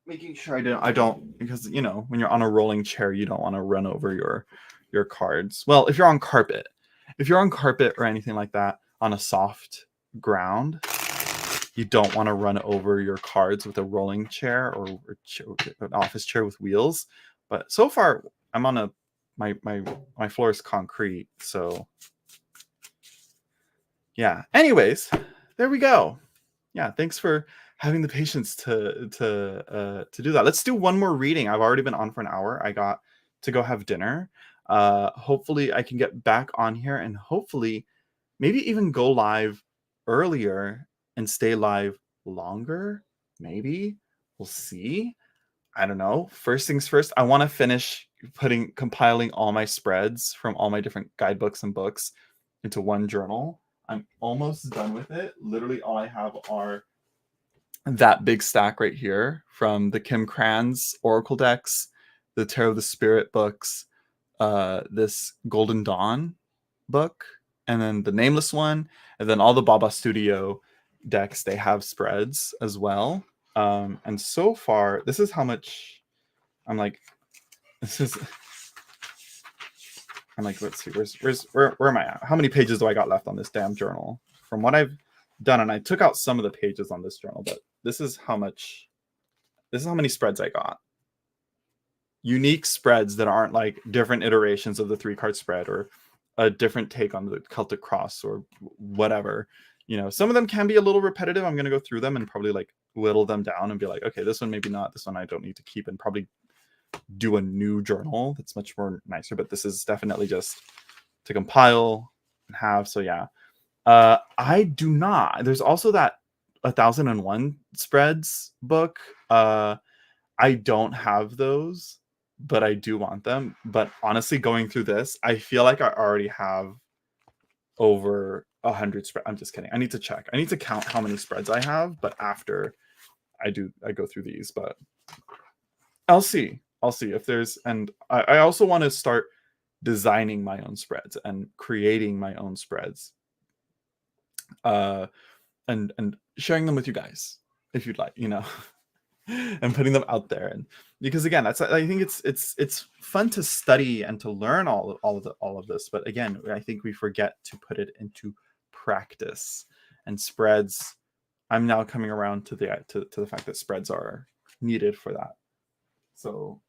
I don't, because when you're on a rolling chair, you don't want to run over your cards. Well, if you're on carpet or anything like that on a soft ground, you don't want to run over your cards with a rolling chair or an office chair with wheels. But so far, I'm on my floor is concrete, so yeah. Anyways, there we go. Yeah, thanks for having the patience to do that. Let's do one more reading. I've already been on for an hour. I got to go have dinner. Hopefully I can get back on here and hopefully maybe even go live earlier and stay live longer. Maybe. We'll see. I don't know. First things first, I want to finish compiling all my spreads from all my different guidebooks and books into one journal. I'm almost done with it. Literally all I have are that big stack right here from the Kim Kranz Oracle decks, the Tarot of the Spirit books, this Golden Dawn book, and then the Nameless one, and then all the Baba Studio decks, they have spreads as well. And so far, this is how much I'm like, this is, I'm like, let's see, where am I at? How many pages do I got left on this damn journal? From what I've done, and I took out some of the pages on this journal, but this is how many spreads I got. Unique spreads that aren't like different iterations of the 3-card spread or a different take on the Celtic Cross or whatever. Some of them can be a little repetitive. I'm going to go through them and probably like whittle them down and be like, okay, this one maybe not, this one I don't need to keep, and probably do a new journal that's much more nicer. But this is definitely just to compile and have. So yeah, I do not. There's also that 1001 spreads book. I don't have those, but I do want them. But honestly, going through this, I feel like I already have over 100 spreads. I'm just kidding. I need to check. I need to count how many spreads I have, but after I go through these. But I'll see if there's, and I also want to start designing my own spreads and creating my own spreads, and sharing them with you guys if you'd like, and putting them out there. And because again, I think it's fun to study and to learn all of this, but again, I think we forget to put it into practice. And spreads, I'm now coming around to the fact that spreads are needed for that. So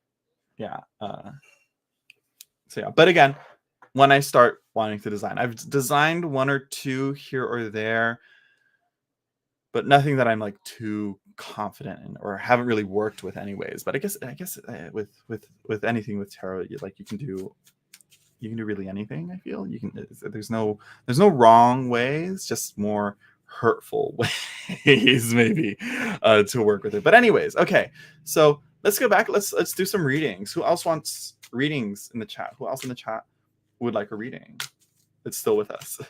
yeah, but again, when I start wanting to design, I've designed one or two here or there, but nothing that I'm like too confident in or haven't really worked with anyways. But I guess with anything with tarot, you can do really anything. I feel there's no wrong ways, just more hurtful ways maybe to work with it. But anyways, okay, so let's go back. Let's do some readings. Who else wants readings in the chat? Who else in the chat would like a reading? It's still with us.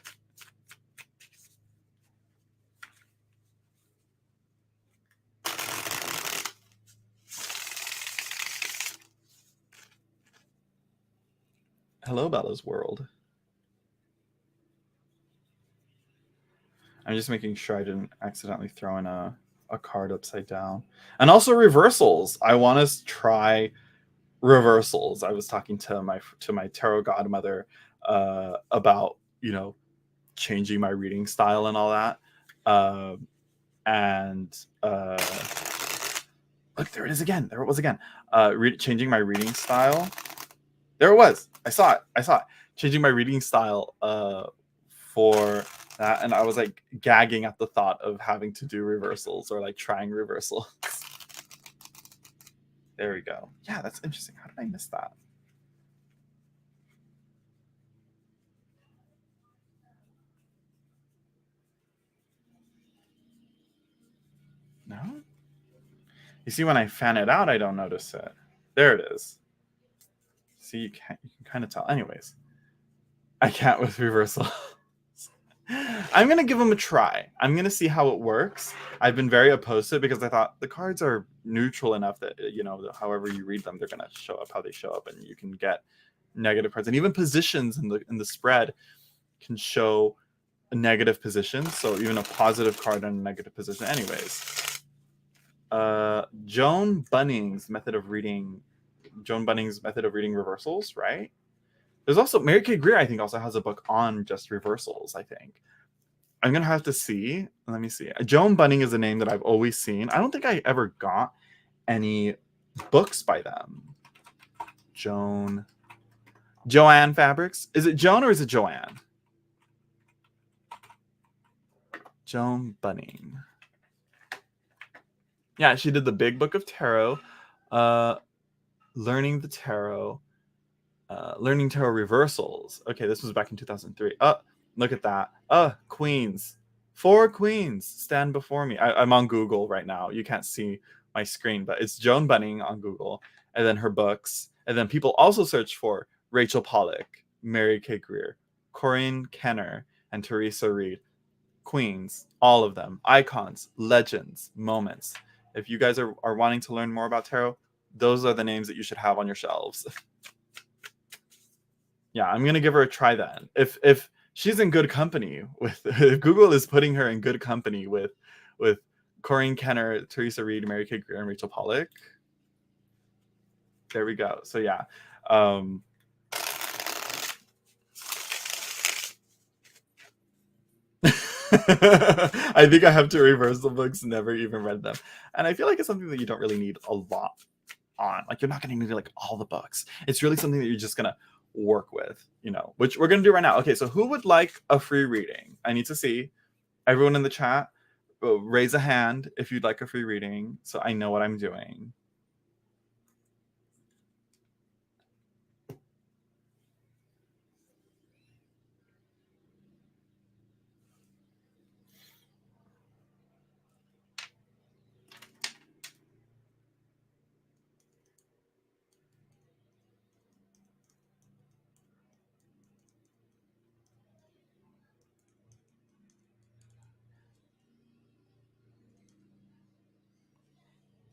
Hello, Bella's World. I'm just making sure I didn't accidentally throw in a card upside down. And also reversals. I want to try reversals. I was talking to my tarot godmother about changing my reading style and all that. Look, there it is again. There it was again. Changing my reading style. There it was. I saw it. Changing my reading style for that, and I was like gagging at the thought of having to do reversals or like trying reversals. There we go. Yeah, that's interesting. How did I miss that? No? You see, when I fan it out, I don't notice it. There it is. See, you can kind of tell. Anyways, I can't with reversal. I'm gonna give them a try. I'm gonna see how it works. I've been very opposed to it because I thought the cards are neutral enough that, you know, however you read them, they're gonna show up how they show up, and you can get negative cards, and even positions in the spread can show a negative position. So even a positive card and a negative position. Anyways, Joan Bunning's method of reading reversals, right? There's also Mary Kay Greer, I think, also has a book on just reversals, I think. I'm gonna have to see. Let me see. Joan Bunning is a name that I've always seen. I don't think I ever got any books by them. Joanne Fabrics. Is it Joan or is it Joanne? Joan Bunning. Yeah, she did the Big Book of Tarot, Learning the Tarot, Learning Tarot Reversals. Okay, this was back in 2003. Look at that. Queens. 4 queens stand before me. I'm on Google right now. You can't see my screen, but it's Joan Bunning on Google, and then her books. And then people also search for Rachel Pollack, Mary Kay Greer, Corinne Kenner, and Teresa Reed. Queens, all of them. Icons, legends, moments. If you guys are wanting to learn more about tarot, those are the names that you should have on your shelves. Yeah, I'm gonna give her a try then. If she's in good company with, if Google is putting her in good company with Corinne Kenner, Teresa Reed, Mary Kay Greer, and Rachel Pollack. There we go. So yeah. I think I have to reverse the books, never even read them. And I feel like it's something that you don't really need a lot on. Like, you're not going to need like all the books. It's really something that you're just going to work with, you know, which we're going to do right now. Okay, so who would like a free reading? I need to see everyone in the chat. Raise a hand if you'd like a free reading so I know what I'm doing.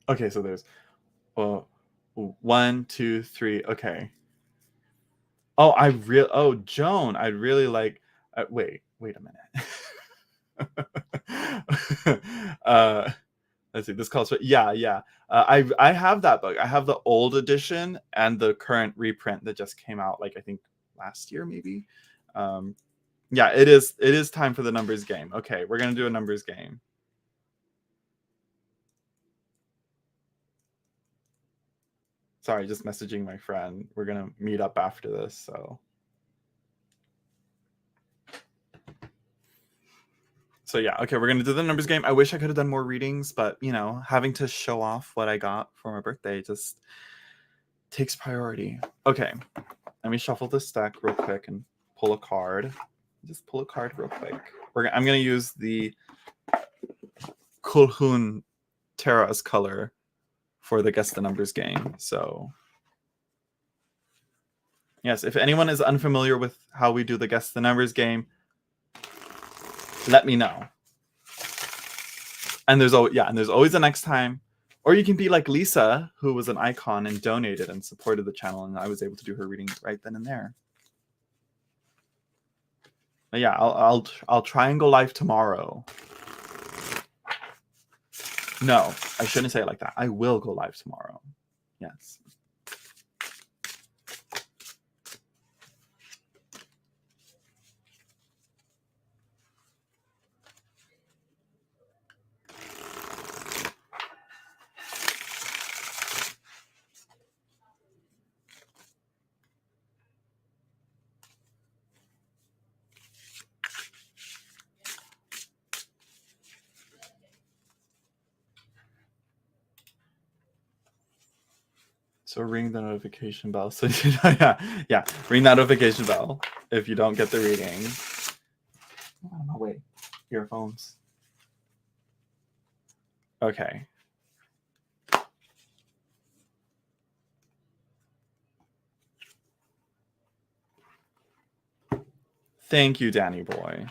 Okay, so there's 1, 2, 3. Okay. Joan, I'd really like. Wait a minute. Let's see. This calls for yeah. I have that book. I have the old edition and the current reprint that just came out, like I think last year maybe. Yeah, it is time for the numbers game. Okay, we're gonna do a numbers game. Sorry, just messaging my friend. We're gonna meet up after this, so. So yeah, okay, we're gonna do the numbers game. I wish I could have done more readings, but you know, having to show off what I got for my birthday just takes priority. Okay, let me shuffle this deck real quick and pull a card. Just pull a card real quick. I'm gonna use the Kulhun Terra's color for the Guess the Numbers game. So yes, if anyone is unfamiliar with how we do the Guess the Numbers game, let me know. And there's always a next time. Or you can be like Lisa, who was an icon and donated and supported the channel, and I was able to do her reading right then and there. But yeah, I'll try and go live tomorrow. No, I shouldn't say it like that. I will go live tomorrow. Yes. So ring the notification bell. So yeah, ring that notification bell if you don't get the reading. Oh, wait, earphones. Okay. Thank you, Danny Boy.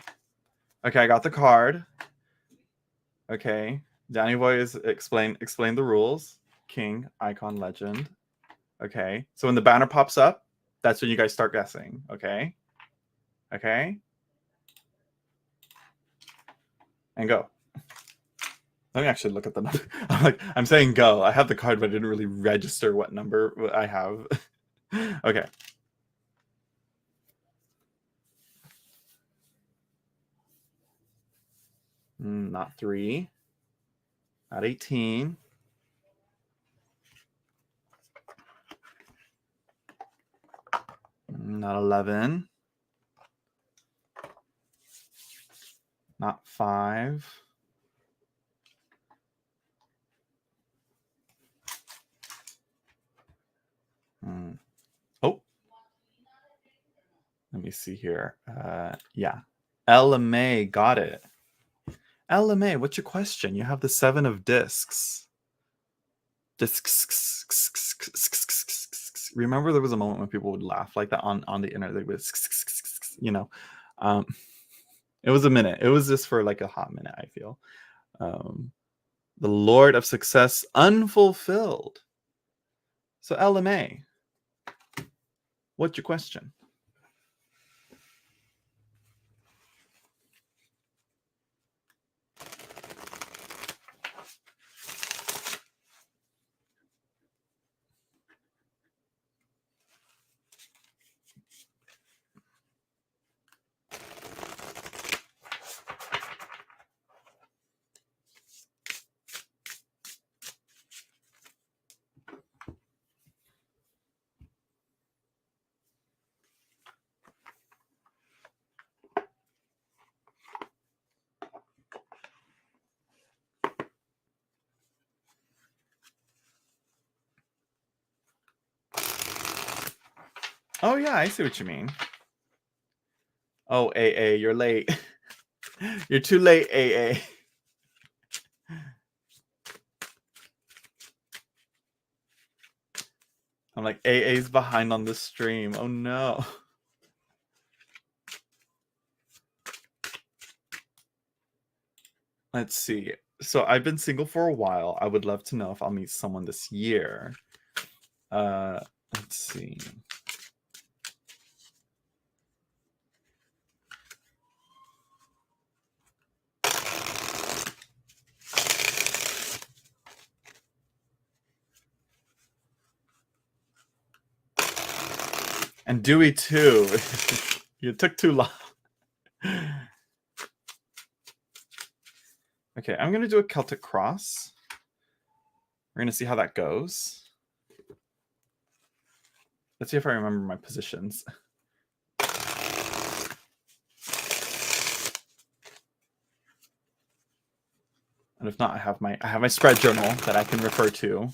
Okay, I got the card. Okay, Danny Boy is explain the rules. King, icon, legend. Okay, so when the banner pops up, that's when you guys start guessing. Okay, okay, and go. Let me actually look at the number. I'm saying go. I have the card, but I didn't really register what number I have. Okay. Not 3. Not 18. Not 11. Not 5. Oh. Let me see here. Yeah. LMA, got it. LMA, what's your question? You have the 7 of discs. Discs. Remember there was a moment when people would laugh like that on the internet. They would, you know. It was a minute. It was just for like a hot minute, I feel. The Lord of Success unfulfilled. So LMA, what's your question? Oh yeah, I see what you mean. Oh, AA, you're late. You're too late, AA. I'm like, AA's behind on the stream. Oh no. Let's see. So I've been single for a while. I would love to know if I'll meet someone this year. Let's see. And Dewey too. You took too long. Okay, I'm gonna do a Celtic cross. We're gonna see how that goes. Let's see if I remember my positions. And if not, I have my spread journal that I can refer to.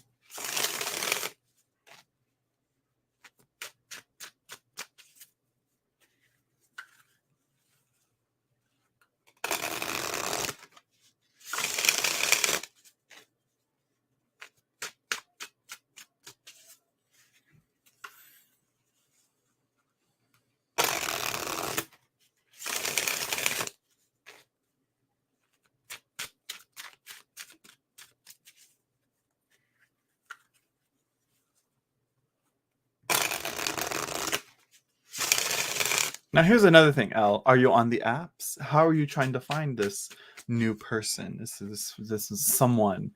Now here's another thing, Elle. Are you on the apps? How are you trying to find this new person? This is someone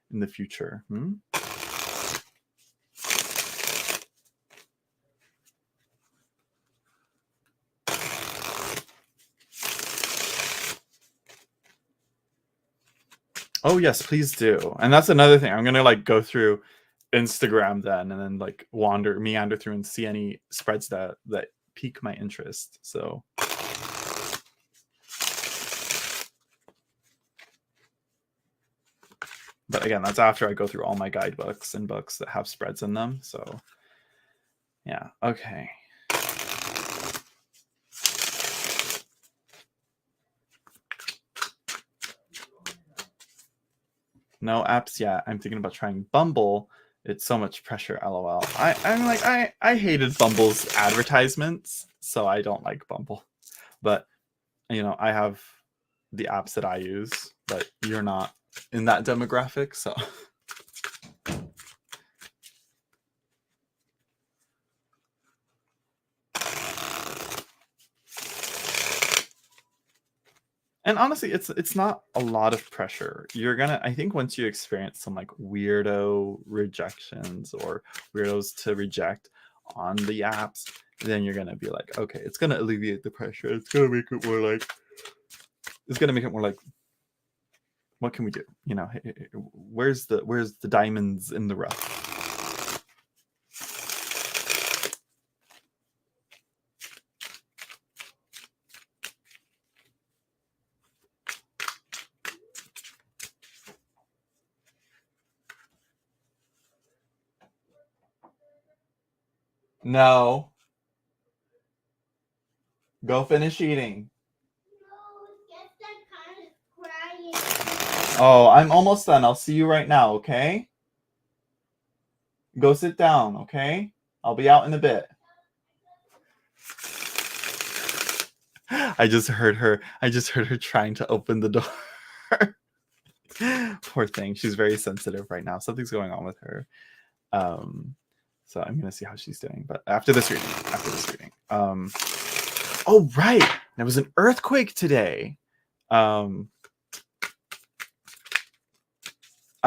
in the future. Oh yes, please do. And that's another thing. I'm gonna like go through Instagram then, and then like meander through and see any spreads that pique my interest. So but again, that's after I go through all my guidebooks and books that have spreads in them. So yeah, okay. No apps yet. I'm thinking about trying Bumble. It's so much pressure, lol. I hated Bumble's advertisements, so I don't like Bumble. But you know, I have the apps that I use, but you're not in that demographic, so. And honestly, it's not a lot of pressure. You're gonna, I think once you experience some like weirdo rejections or weirdos to reject on the apps, then you're gonna be like, okay, it's gonna alleviate the pressure. It's gonna make it more like, it's gonna make it more like, what can we do? You know, where's the diamonds in the rough? No, go finish eating. Oh, I'm almost done. I'll see you right now, okay? Go sit down, okay? I'll be out in a bit. I just heard her trying to open the door. Poor thing. She's very sensitive right now. Something's going on with her. So I'm gonna see how she's doing. But after this reading. Oh right. There was an earthquake today. I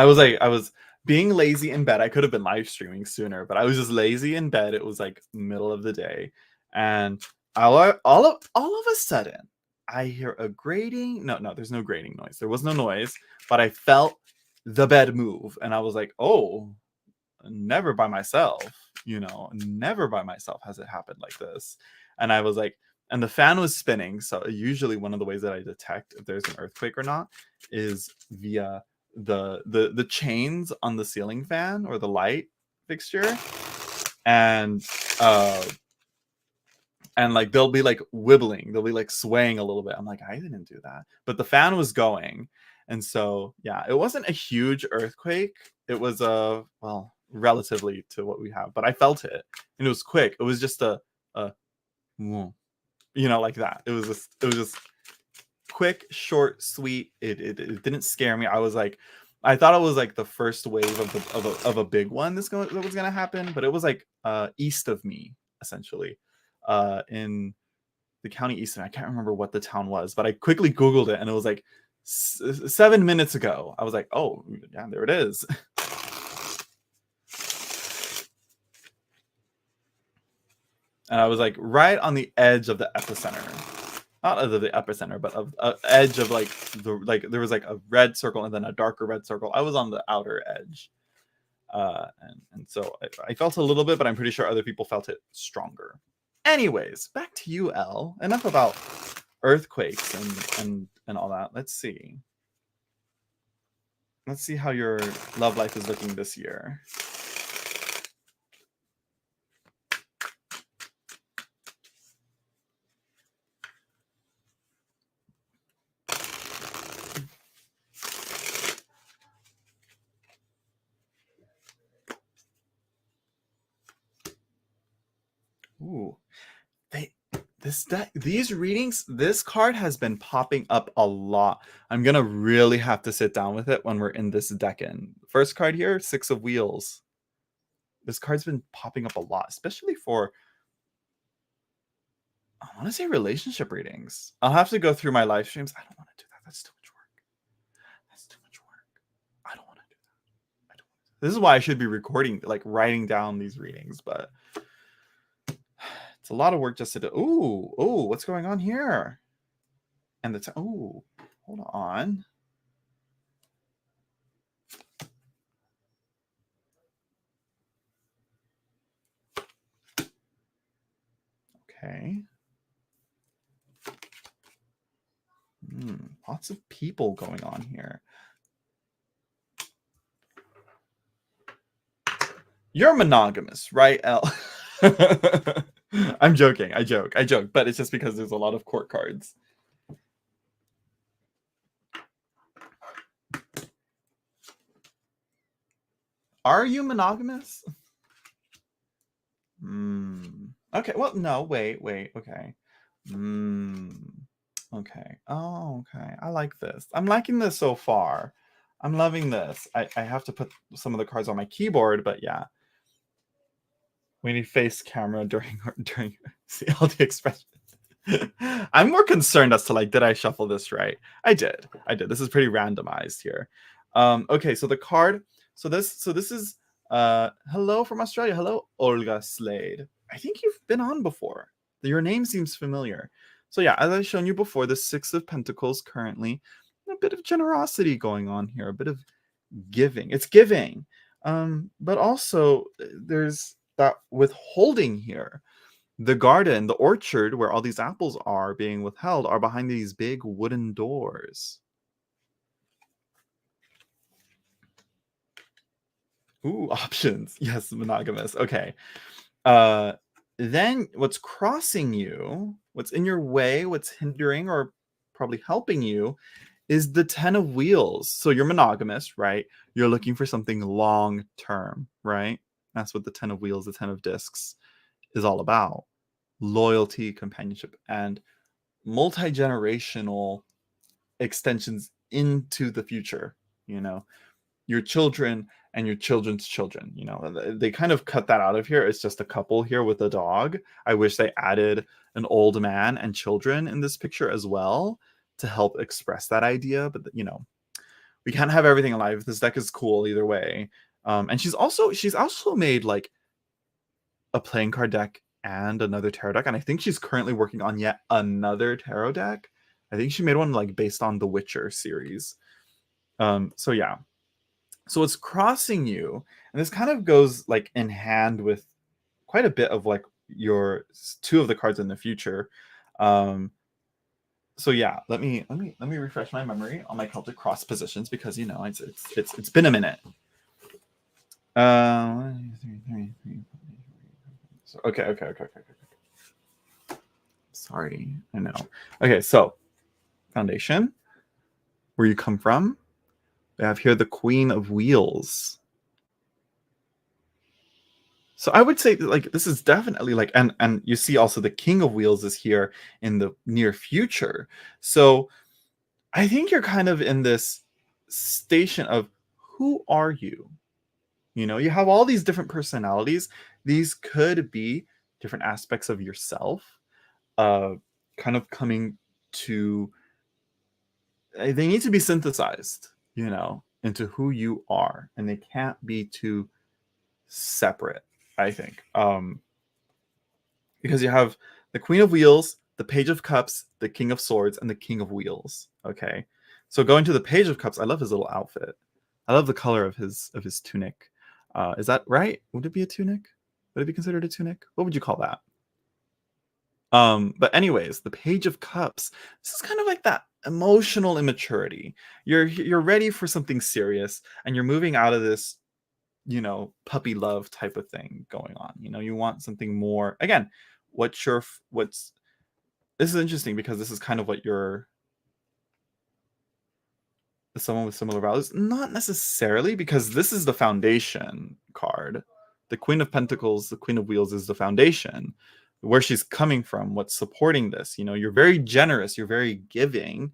was being lazy in bed. I could have been live streaming sooner, but I was just lazy in bed. It was like middle of the day, and all of a sudden, I hear a grating. No, there's no grating noise. There was no noise, but I felt the bed move, and I was like, oh, never by myself. You know, never by myself has it happened like this. And I was like, and the fan was spinning. So usually one of the ways that I detect if there's an earthquake or not is via the chains on the ceiling fan or the light fixture, and like they'll be like wibbling, they'll be like swaying a little bit. I'm like, I didn't do that, but the fan was going. And so yeah, it wasn't a huge earthquake. It was well, relatively to what we have, but I felt it, and it was quick. It was just a you know, like that. It was just quick, short, sweet. It didn't scare me. I was like, I thought it was like the first wave of a big one that was gonna happen, but it was like east of me, essentially, in the county east. And I can't remember what the town was, but I quickly Googled it, and it was like 7 minutes ago. I was like, oh yeah, there it is. And I was like right on the edge of the epicenter. Not of the epicenter, but of edge of like there was like a red circle and then a darker red circle. I was on the outer edge, and so I felt a little bit, but I'm pretty sure other people felt it stronger. Anyways, back to you, Elle. Enough about earthquakes and all that. Let's see. Let's see how your love life is looking this year. Ooh, these readings, this card has been popping up a lot. I'm gonna really have to sit down with it when we're in this decan. First card here, Six of Wheels. This card's been popping up a lot, especially for, I want to say, relationship readings. I'll have to go through my live streams. I don't want to do that. That's too much work. That's too much work. I don't want to do that. I don't. This is why I should be recording, like writing down these readings, but it's a lot of work just to do. Ooh, what's going on here? And hold on. Okay. Lots of people going on here. You're monogamous, right, Elle? I'm joking. I joke. But it's just because there's a lot of court cards. Are you monogamous? Okay. Well, no. Wait. Okay. Okay. Oh, okay. I like this. I'm liking this so far. I'm loving this. I have to put some of the cards on my keyboard, but yeah. We need face camera during see all the expressions. I'm more concerned as to like, did I shuffle this right? I did. This is pretty randomized here. Okay, so the card. So this is hello from Australia. Hello, Olga Slade. I think you've been on before. Your name seems familiar. So yeah, as I've shown you before, the Six of Pentacles currently, a bit of generosity going on here, a bit of giving. It's giving. But also there's that withholding here. The garden, the orchard where all these apples are being withheld are behind these big wooden doors. Ooh, options. Yes, monogamous. Okay. Uh then what's crossing you, what's in your way, what's hindering or probably helping you is the 10 of wheels. So you're monogamous, right? You're looking for something long term, right? That's what the 10 of wheels, the 10 of discs is all about. Loyalty, companionship, and multi-generational extensions into the future, you know, your children and your children's children, you know. They kind of cut that out of here. It's just a couple here with a dog. I wish they added an old man and children in this picture as well to help express that idea, but you know, we can't have everything alive. This deck is cool either way. And she's also made like a playing card deck and another tarot deck, and I think she's currently working on yet another tarot deck. I think she made one like based on the Witcher series. So yeah, so it's crossing you, and this kind of goes like in hand with quite a bit of like your two of the cards in the future. So yeah, let me refresh my memory on my Celtic cross positions, because you know it's been a minute. So, okay. Sorry, I know. Okay, so foundation, where you come from. We have here the Queen of Wheels. So I would say that, like, this is definitely like, and you see also the King of Wheels is here in the near future. So I think you're kind of in this station of, who are you? You know, you have all these different personalities. These could be different aspects of yourself, uh, kind of coming to. They need to be synthesized, you know, into who you are, and they can't be too separate, I think. Because you have the Queen of Wheels, the Page of Cups, the King of Swords, and the King of Wheels. Okay, so going to the Page of Cups, I love his little outfit. I love the color of his tunic. Is that right? Would it be a tunic? Would it be considered a tunic? What would you call that? But anyways, the Page of Cups. This is kind of like that emotional immaturity. You're ready for something serious, and you're moving out of this, you know, puppy love type of thing going on. You know, you want something more. Again, what's this is interesting, because this is kind of what you're, someone with similar values. Not necessarily, because this is the foundation card. The Queen of Pentacles, the Queen of Wheels is the foundation, where she's coming from, what's supporting this. You know, you're very generous, you're very giving,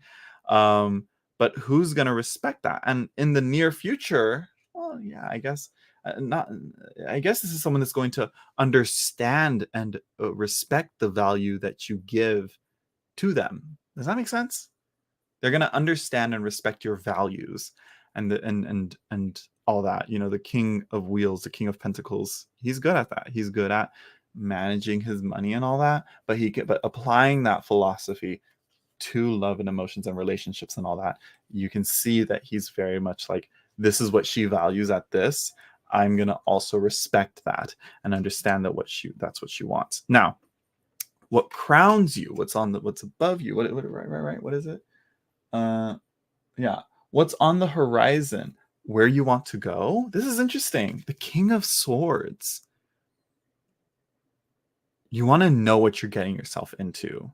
but who's going to respect that? And in the near future, well, yeah, I guess not. I guess this is someone that's going to understand and respect the value that you give to them. Does that make sense? They're going to understand and respect your values, and and all that. You know, the King of Wheels, the King of Pentacles, he's good at that. He's good at managing his money and all that, but applying that philosophy to love and emotions and relationships and all that, you can see that he's very much like, this is what she values at this. I'm going to also respect that and understand that that's what she wants. Now, what crowns you, what's above you, right, what is it? Yeah, what's on the horizon, where you want to go. This is interesting. The King of Swords. You want to know what you're getting yourself into,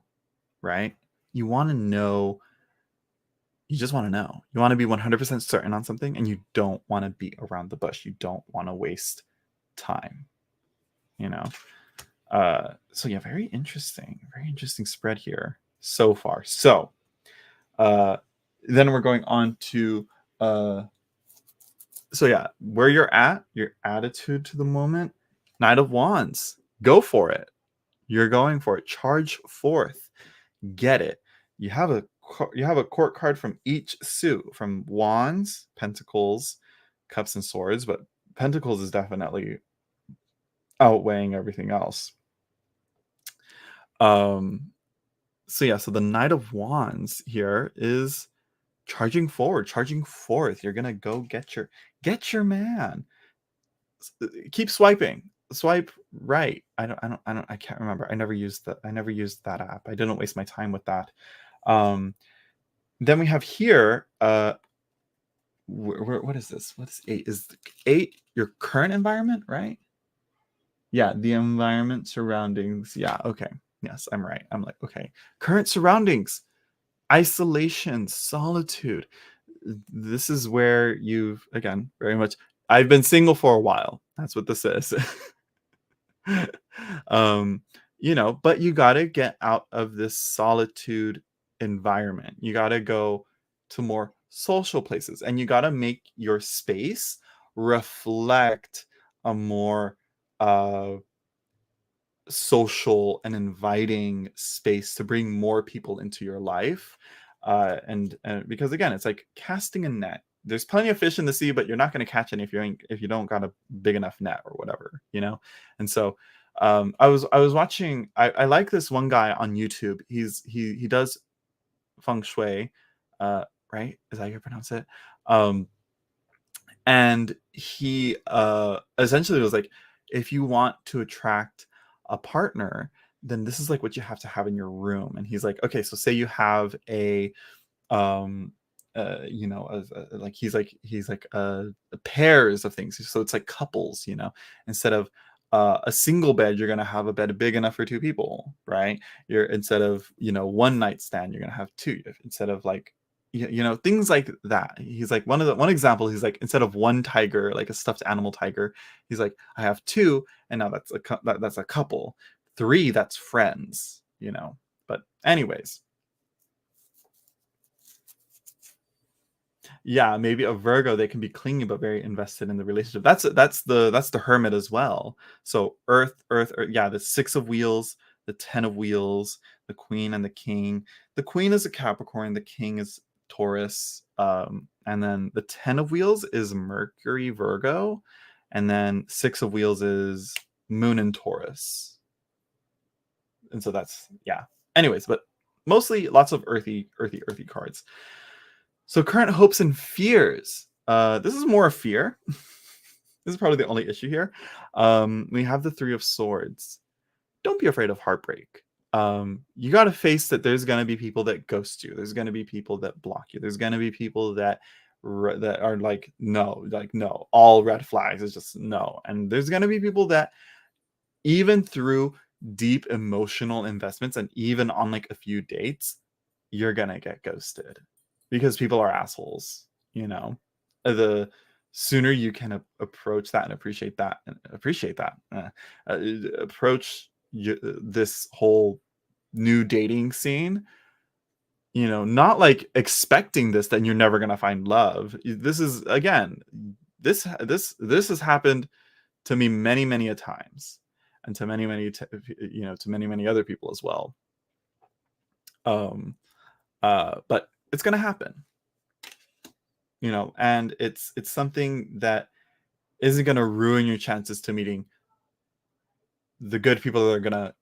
right? You want to know. You just want to know. You want to be 100% certain on something, and you don't want to beat around the bush. You don't want to waste time, you know. So yeah, very interesting spread here so far. So then we're going on to so yeah, where you're at, your attitude to the moment. Knight of Wands, go for it. You're going for it. Charge forth. Get it. You have a court card from each suit, from Wands, Pentacles, Cups, and Swords, but Pentacles is definitely outweighing everything else. So yeah, so the Knight of Wands here is charging forward, charging forth. You're gonna go get your man. Keep swiping. Swipe right. I can't remember. I never used that app. I didn't waste my time with that. Then we have here, what is this? What is 8? Is 8 your current environment, right? Yeah, the environment, surroundings. Yeah, okay. Yes, I'm right. I'm like, okay. Current surroundings, isolation, solitude. This is where you've, again, very much, I've been single for a while. That's what this is. But you got to get out of this solitude environment. You got to go to more social places, and you got to make your space reflect a more social and inviting space to bring more people into your life. And because again, it's like casting a net. There's plenty of fish in the sea, but you're not going to catch any if you don't got a big enough net or whatever, And so I was watching. I like this one guy on YouTube. He does feng shui, right? Is that how you pronounce it? And he essentially was like, if you want to attract a partner, then this is like what you have to have in your room. And he's like, okay, so say you have a like he's like pairs of things, so it's like couples, instead of a single bed, you're gonna have a bed big enough for 2 people, right? You're instead of one night stand, you're gonna have 2. Instead of like things like that. He's like one example, he's like, instead of 1 tiger, like a stuffed animal tiger, he's like, I have 2, and now that's a couple. 3, that's friends. But anyways, yeah, maybe a Virgo, they can be clingy but very invested in the relationship. That's the Hermit as well. So earth, yeah, the 6 of Wheels, the 10 of Wheels, the Queen and the King. The Queen is a Capricorn, the King is Taurus, and then the 10 of Wheels is Mercury, Virgo, and then 6 of Wheels is Moon and Taurus. And so that's, yeah. Anyways, but mostly lots of earthy cards. So current hopes and fears. This is more a fear. This is probably the only issue here. We have the 3 of Swords. Don't be afraid of heartbreak. You got to face that there's going to be people that ghost you. There's going to be people that block you. There's going to be people that are like no, all red flags is just no. And there's going to be people that even through deep emotional investments and even on like a few dates, you're going to get ghosted because people are assholes, The sooner you can approach that and appreciate that approach this whole new dating scene, not like expecting this, then you're never going to find love. This is, again, this has happened to me many a times, and to many other people as well. But it's going to happen, and it's something that isn't going to ruin your chances to meeting the good people that are going to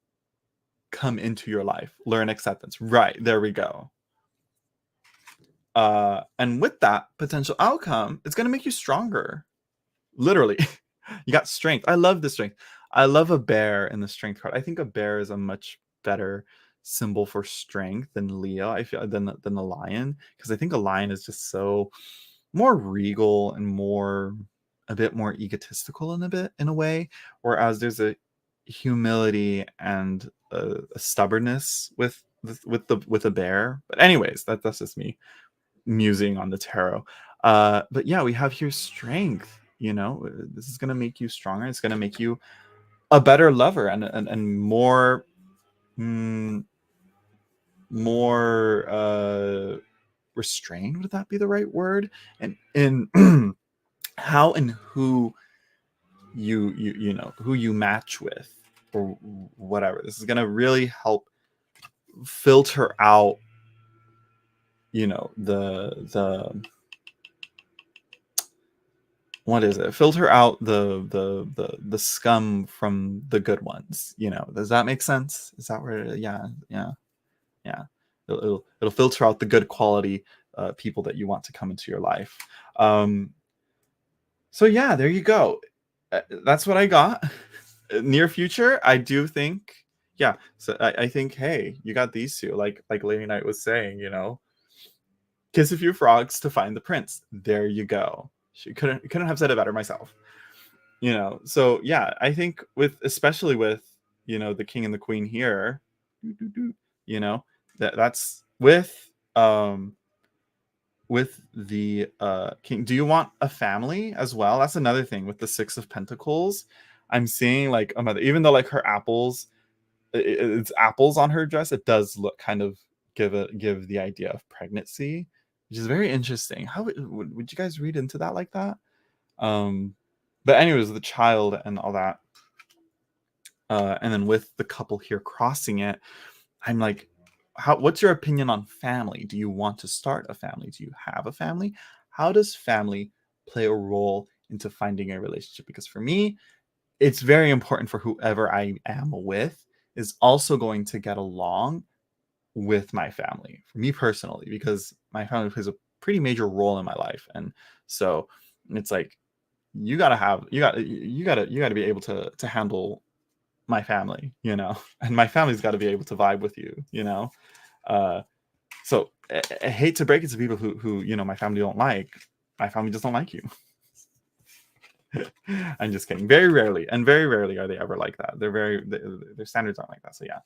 come into your life. Learn acceptance. Right, there we go. And with that potential outcome, it's going to make you stronger. Literally. You got strength. I love the strength. I love a bear in the strength card. I think a bear is a much better symbol for strength than Leo. I feel than the lion, because I think a lion is just so more regal and a bit more egotistical in a way, whereas there's a humility and a stubbornness with a bear. But anyways, that's just me musing on the tarot. But yeah, we have here strength. This is going to make you stronger. It's going to make you a better lover and more mm, more restrained, would that be the right word? And in how and who you know who you match with or whatever. This is going to really help filter out, you know, the what is it, filter out the scum from the good ones, you know. Does that make sense? Is that where? Yeah, yeah, yeah. It'll filter out the good quality people that you want to come into your life. So yeah, there you go. That's what I got. Near future, I do think, yeah. So I think, hey, you got these two, like Lady Knight was saying, you know, kiss a few frogs to find the prince. There you go. She couldn't have said it better myself. You know, so yeah, I think with, especially with, you know, the king and the queen here, you know, that's with the king. Do you want a family as well? That's another thing with the Six of Pentacles. I'm seeing like a mother, even though like her apples, it's apples on her dress, it does look kind of give the idea of pregnancy, which is very interesting. How would you guys read into that like that? um but anyways, the child and all that, and then with the couple here crossing it, I'm like, what's your opinion on family? Do you want to start a family? Do you have a family? How does family play a role into finding a relationship? Because for me, it's very important for whoever I am with is also going to get along with my family. For me personally, because my family plays a pretty major role in my life. And so it's like, you gotta be able to handle my family, you know, and my family's got to be able to vibe with you, you know. uh so I hate to break it to people who you know my family don't like. My family just don't like you. I'm just kidding. Very rarely are they ever like that. Their standards aren't like that. So yeah,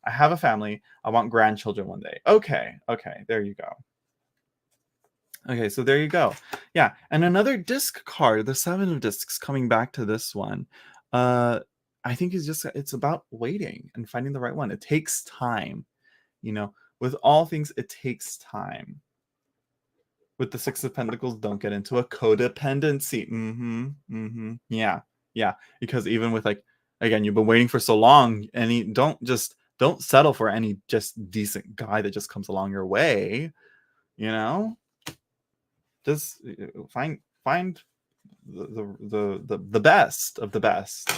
I have a family. I want grandchildren one day. Okay, there you go. Okay, so there you go. Yeah, and another disc card, the Seven of Discs, coming back to this one. uh I think it's about waiting and finding the right one. It takes time, you know. With all things, it takes time. With the Six of Pentacles, don't get into a codependency. Yeah, yeah. Because even with, like, again, you've been waiting for so long, any don't settle for any just decent guy that just comes along your way, you know. Just find the best of the best.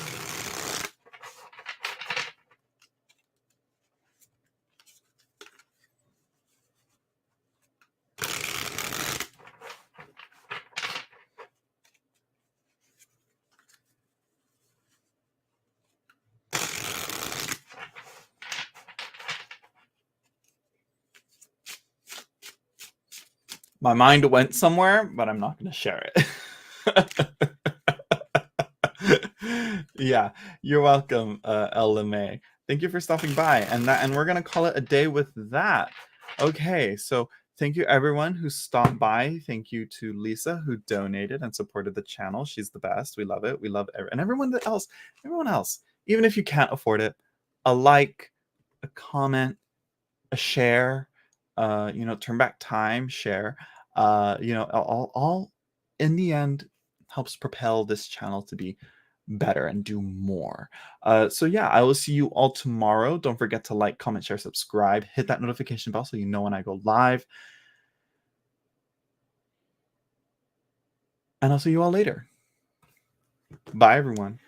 My mind went somewhere, but I'm not going to share it. Yeah, you're welcome, LMA. Thank you for stopping by, and we're gonna call it a day with that. Okay, so thank you everyone who stopped by. Thank you to Lisa who donated and supported the channel. She's the best. We love it. We love and everyone else. Even if you can't afford it, a like, a comment, a share, you know, turn back time, share, you know, all in the end helps propel this channel to be better and do more. So yeah, I will see you all tomorrow. Don't forget to like, comment, share, subscribe, hit that notification bell so you know when I go live. And I'll see you all later. Bye, everyone.